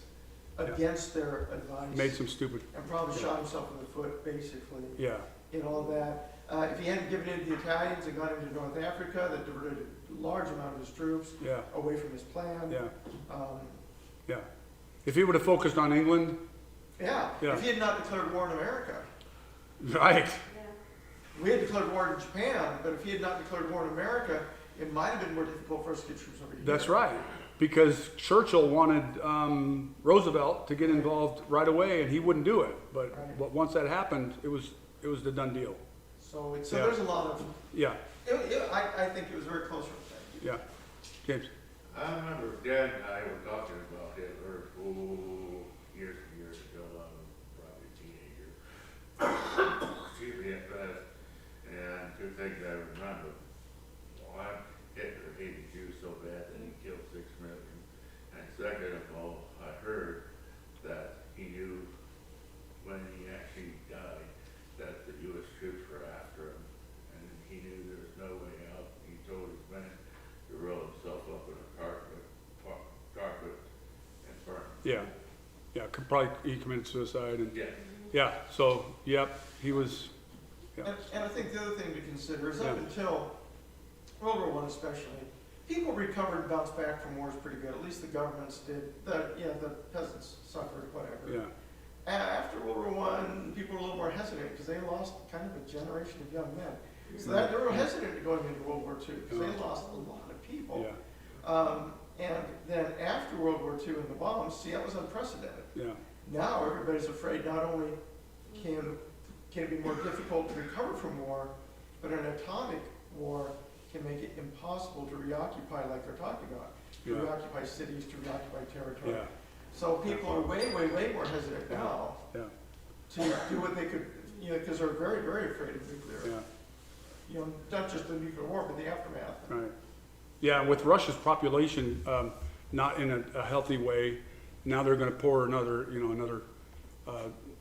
against their advice. Made some stupid. And probably shot himself in the foot, basically. Yeah. In all of that. If he hadn't given in to the Italians and got into North Africa, that diverted a large amount of his troops away from his plan. If he would have focused on England. If he had not declared war on America, Right. We had declared war in Japan, but if he had not declared war in America, it might have been more difficult for us to get troops over here. That's right. Because Churchill wanted Roosevelt to get involved right away, and he wouldn't do it. But once that happened, it was the done deal. So Yeah. there's a lot of, Yeah. I think it was very close from thing. Yeah. James. I remember Dad and I were talking about Hitler, years and years ago, I was probably a teenager. Excuse me, and two things I remember. One, Hitler hated Jews so bad that he killed 6 million. And second of all, I heard that he knew when he actually died that the U.S. troops were after him. And he knew there was no way out. He told his men to roll himself up in a carpet and burn. Yeah. Yeah. Probably he committed suicide. And Yeah. yeah. So, yep. He was. Yeah. And I think the other thing to consider is Yeah. up until World War I especially, people recovered and bounced back from wars pretty good. At least the governments did. The peasants suffered, whatever. Yeah. After World War I, people were a little more hesitant because they lost kind of a generation of young men. So they were hesitant going into World War II because they lost a lot of people. Yeah. And then after World War II and the bombs, see, that was unprecedented. Yeah. Now everybody's afraid not only can it be more difficult to recover from war, but an atomic war can make it impossible to reoccupy like they're talking about. To Yeah. reoccupy cities, to reoccupy territory. Yeah. So people are way, way, way more hesitant now Yeah. to do what they could, because they're very, very afraid of nuclear. Yeah. Not just the nuclear war, but the aftermath. Right. Yeah, with Russia's population not in a healthy way, now they're going to pour another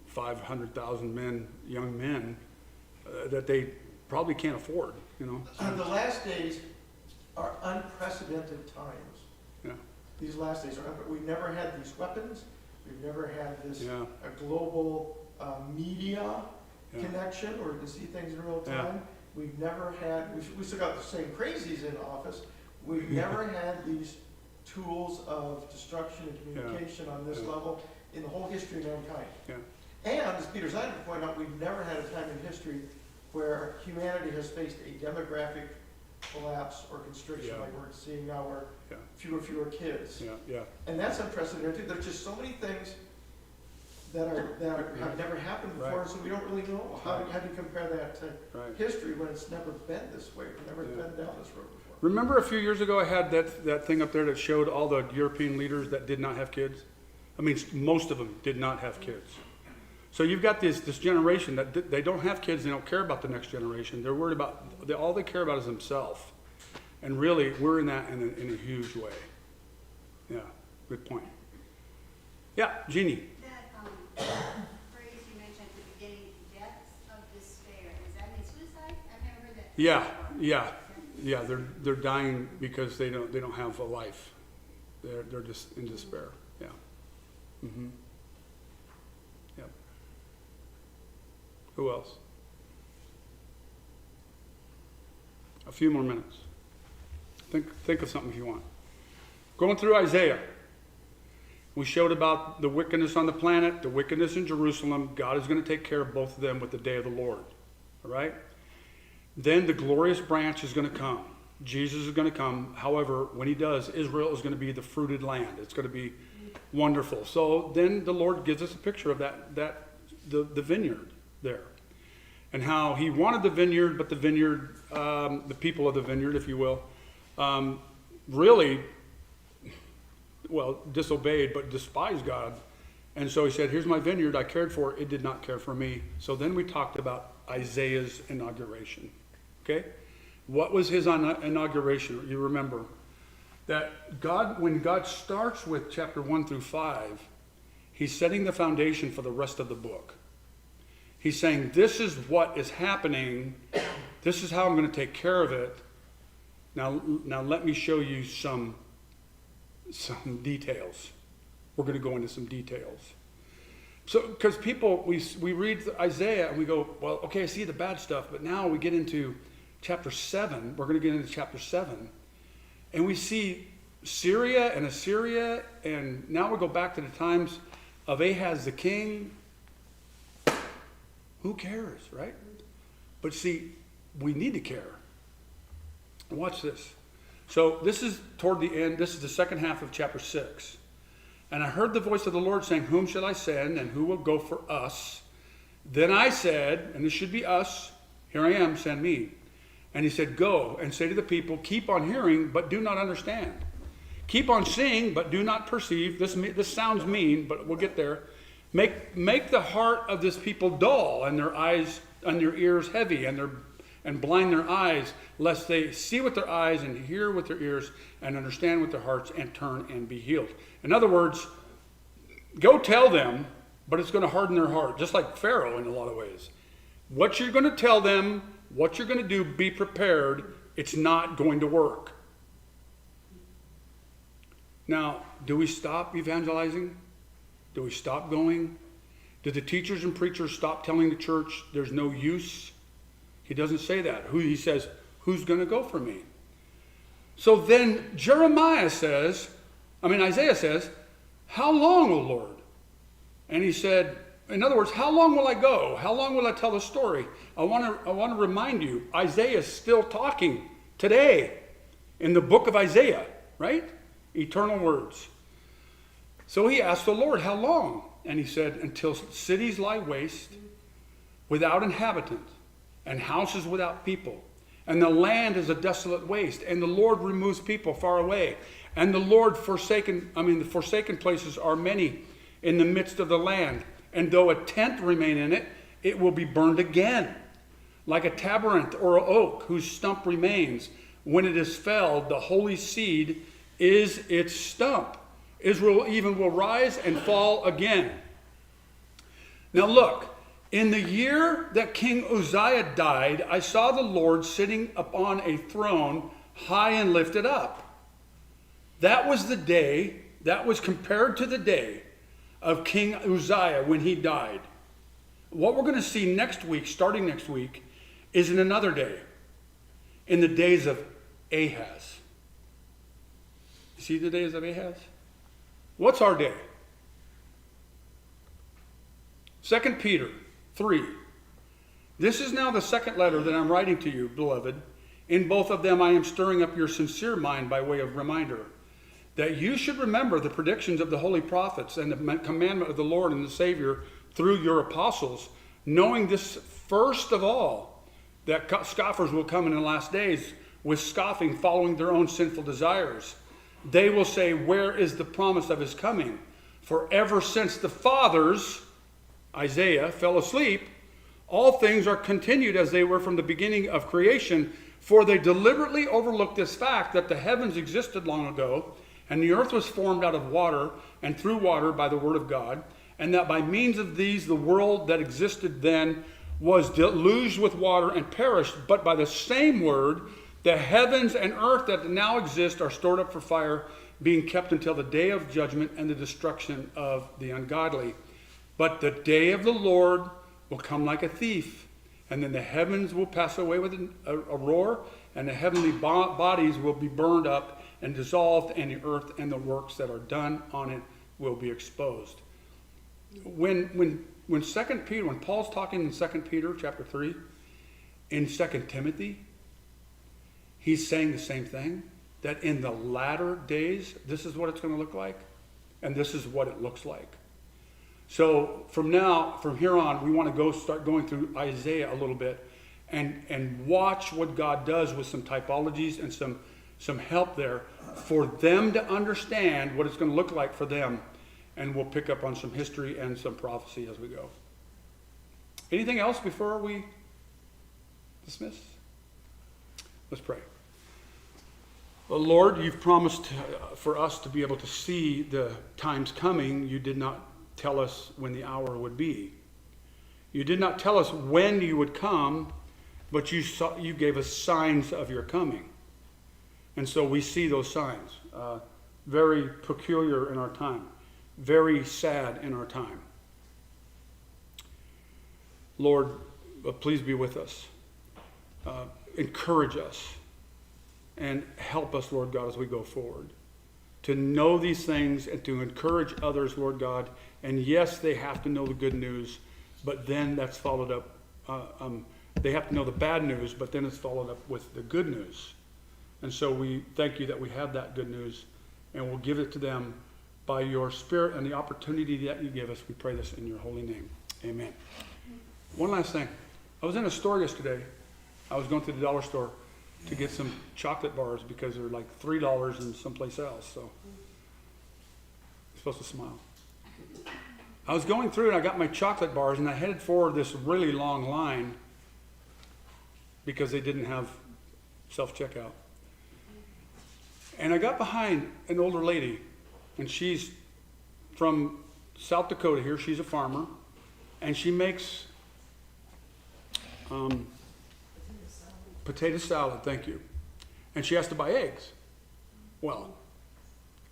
500,000 men, young men, that they probably can't afford. The last days are unprecedented times. Yeah. These last days we've never had these weapons. We've never had this Yeah. a global media Yeah. connection where we can see things in real Yeah. time. We've never had, we still got the same crazies in office. We've never had these tools of destruction and communication on this Yeah. level in the whole history of mankind. Yeah. And as Peter Zeidan pointed out, we've never had a time in history where humanity has faced a demographic collapse or constriction Yeah. like we're seeing now, where Yeah. fewer kids. Yeah. Yeah. And that's unprecedented. There's just so many things that have never happened before, Right. so we don't really know. How do you compare that to Right. history when it's never been this way? We've never Yeah. been down this road before. Remember a few years ago I had that thing up there that showed all the European leaders that did not have kids? I mean, most of them did not have kids. So you've got this generation that they don't have kids, they don't care about the next generation. They're worried about, all they care about is themselves. And really, we're in that in a huge way. Yeah, good point. Yeah, Jeannie. That phrase you mentioned at the beginning, deaths of despair, does that mean suicide? I've never heard that. Yeah, they're dying because they don't have a life. They're just in despair. Yeah. Mm-hmm. Yep. Who else? A few more minutes. Think of something if you want. Going through Isaiah, we showed about the wickedness on the planet, the wickedness in Jerusalem. God is going to take care of both of them with the day of the Lord. All right? Then the glorious branch is going to come. Jesus is going to come. However, when he does, Israel is going to be the fruited land. It's going to be wonderful. So then the Lord gives us a picture of the vineyard there. And how he wanted the vineyard, but the vineyard, the people of the vineyard, if you will, really, well, disobeyed, but despised God. And so he said, here's my vineyard, I cared for it, it did not care for me. So then we talked about Isaiah's inauguration. Okay? What was his inauguration? You remember that God, when God starts with chapter 1 through 5, he's setting the foundation for the rest of the book. He's saying, this is what is happening. This is how I'm going to take care of it. Now let me show you some details. We're going to go into some details. So, because people, we read Isaiah and we go, well, okay, I see the bad stuff, but now we get into chapter 7. We're going to get into chapter 7. And we see Syria and Assyria, and now we go back to the times of Ahaz the king. Who cares, right? But see, we need to care. Watch this. So this is toward the end. This is the second half of chapter 6. And I heard the voice of the Lord saying, whom shall I send, and who will go for us? Then I said, and this should be us, here I am, send me. And he said, go and say to the people, keep on hearing, but do not understand. Keep on seeing, but do not perceive. This sounds mean, but we'll get there. Make the heart of this people dull, and their eyes and their ears heavy, and blind their eyes, lest they see with their eyes and hear with their ears and understand with their hearts and turn and be healed. In other words, go tell them, but it's going to harden their heart, just like Pharaoh in a lot of ways. What you're going to tell them, what you're going to do, be prepared. It's not going to work. Now, do we stop evangelizing? Do we stop going? Do the teachers and preachers stop telling the church there's no use? He doesn't say that. He says, who's going to go for me? So then Isaiah says, how long, O Lord? And he said, in other words, how long will I go? How long will I tell the story? I want to remind you, Isaiah is still talking today in the book of Isaiah, right? Eternal words. So he asked the Lord, how long? And he said, until cities lie waste, without inhabitant, and houses without people. And the land is a desolate waste, and the Lord removes people far away. And the the forsaken places are many in the midst of the land. And though a tent remain in it, it will be burned again. Like a tabernacle or an oak whose stump remains. When it is felled, the holy seed is its stump. Israel even will rise and fall again. Now look, in the year that King Uzziah died, I saw the Lord sitting upon a throne high and lifted up. That was the day, that was compared to the day of King Uzziah when he died. What we're going to see next week, starting next week, is in another day. In the days of Ahaz. You see the days of Ahaz? What's our day? 2 Peter 3. This is now the second letter that I'm writing to you, beloved. In both of them I am stirring up your sincere mind by way of reminder, that you should remember the predictions of the holy prophets and the commandment of the Lord and the Savior through your apostles, knowing this first of all, that scoffers will come in the last days with scoffing, following their own sinful desires. They will say, where is the promise of his coming? For ever since the fathers, Isaiah, fell asleep, all things are continued as they were from the beginning of creation, for they deliberately overlooked this fact that the heavens existed long ago, and the earth was formed out of water and through water by the word of God, and that by means of these the world that existed then was deluged with water and perished, but by the same word the heavens and earth that now exist are stored up for fire, being kept until the day of judgment and the destruction of the ungodly. But the day of the Lord will come like a thief, and then the heavens will pass away with a roar, and the heavenly bodies will be burned up and dissolved, and the earth and the works that are done on it will be exposed. When Paul's talking in 2 Peter chapter 3, in 2 Timothy, he's saying the same thing, that in the latter days, this is what it's going to look like, and this is what it looks like. So from here on, we want to start going through Isaiah a little bit and watch what God does with some typologies and some help there for them to understand what it's going to look like for them. And we'll pick up on some history and some prophecy as we go. Anything else before we dismiss? Let's pray. Well, Lord, you've promised for us to be able to see the times coming. You did not tell us when the hour would be. You did not tell us when you would come, but you gave us signs of your coming. And so we see those signs. Very peculiar in our time. Very sad in our time. Lord, please be with us. Encourage us. And help us, Lord God, as we go forward. To know these things and to encourage others, Lord God. And yes, they have to know the good news. but then that's followed up, they have to know the bad news, but then it's followed up with the good news. And so we thank you that we have that good news, and we'll give it to them by your Spirit and the opportunity that you give us. We pray this in your holy name. Amen. One last thing. I was in a store yesterday. I was going to the dollar store to get some chocolate bars because they're like $3 in someplace else. So you're supposed to smile. I was going through and I got my chocolate bars and I headed for this really long line because they didn't have self-checkout. And I got behind an older lady, and she's from South Dakota here. She's a farmer, and she makes potato salad, thank you. And she has to buy eggs. Well,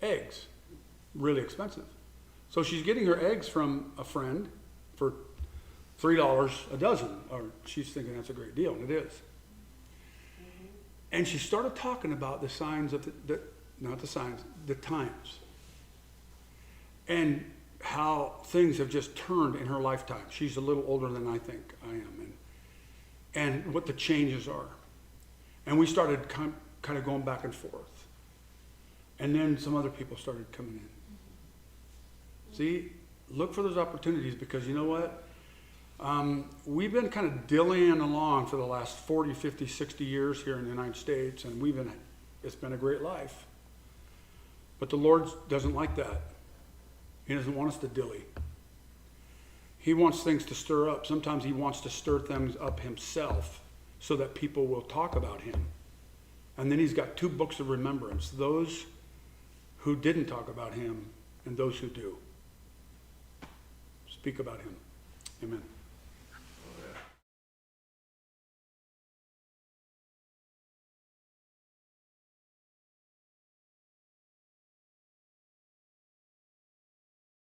eggs, really expensive. So she's getting her eggs from a friend for $3 a dozen, or she's thinking that's a great deal, and it is. And she started talking about the signs of the times. And how things have just turned in her lifetime. She's a little older than I think I am. And what the changes are. And we started kind of going back and forth. And then some other people started coming in. See, look for those opportunities, because you know what? We've been kind of dillying along for the last 40, 50, 60 years here in the United States, and it's been a great life. But the Lord doesn't like that. He doesn't want us to dilly. He wants things to stir up. Sometimes he wants to stir things up himself so that people will talk about him. And then he's got 2 books of remembrance, those who didn't talk about him and those who do. Speak about him. Amen.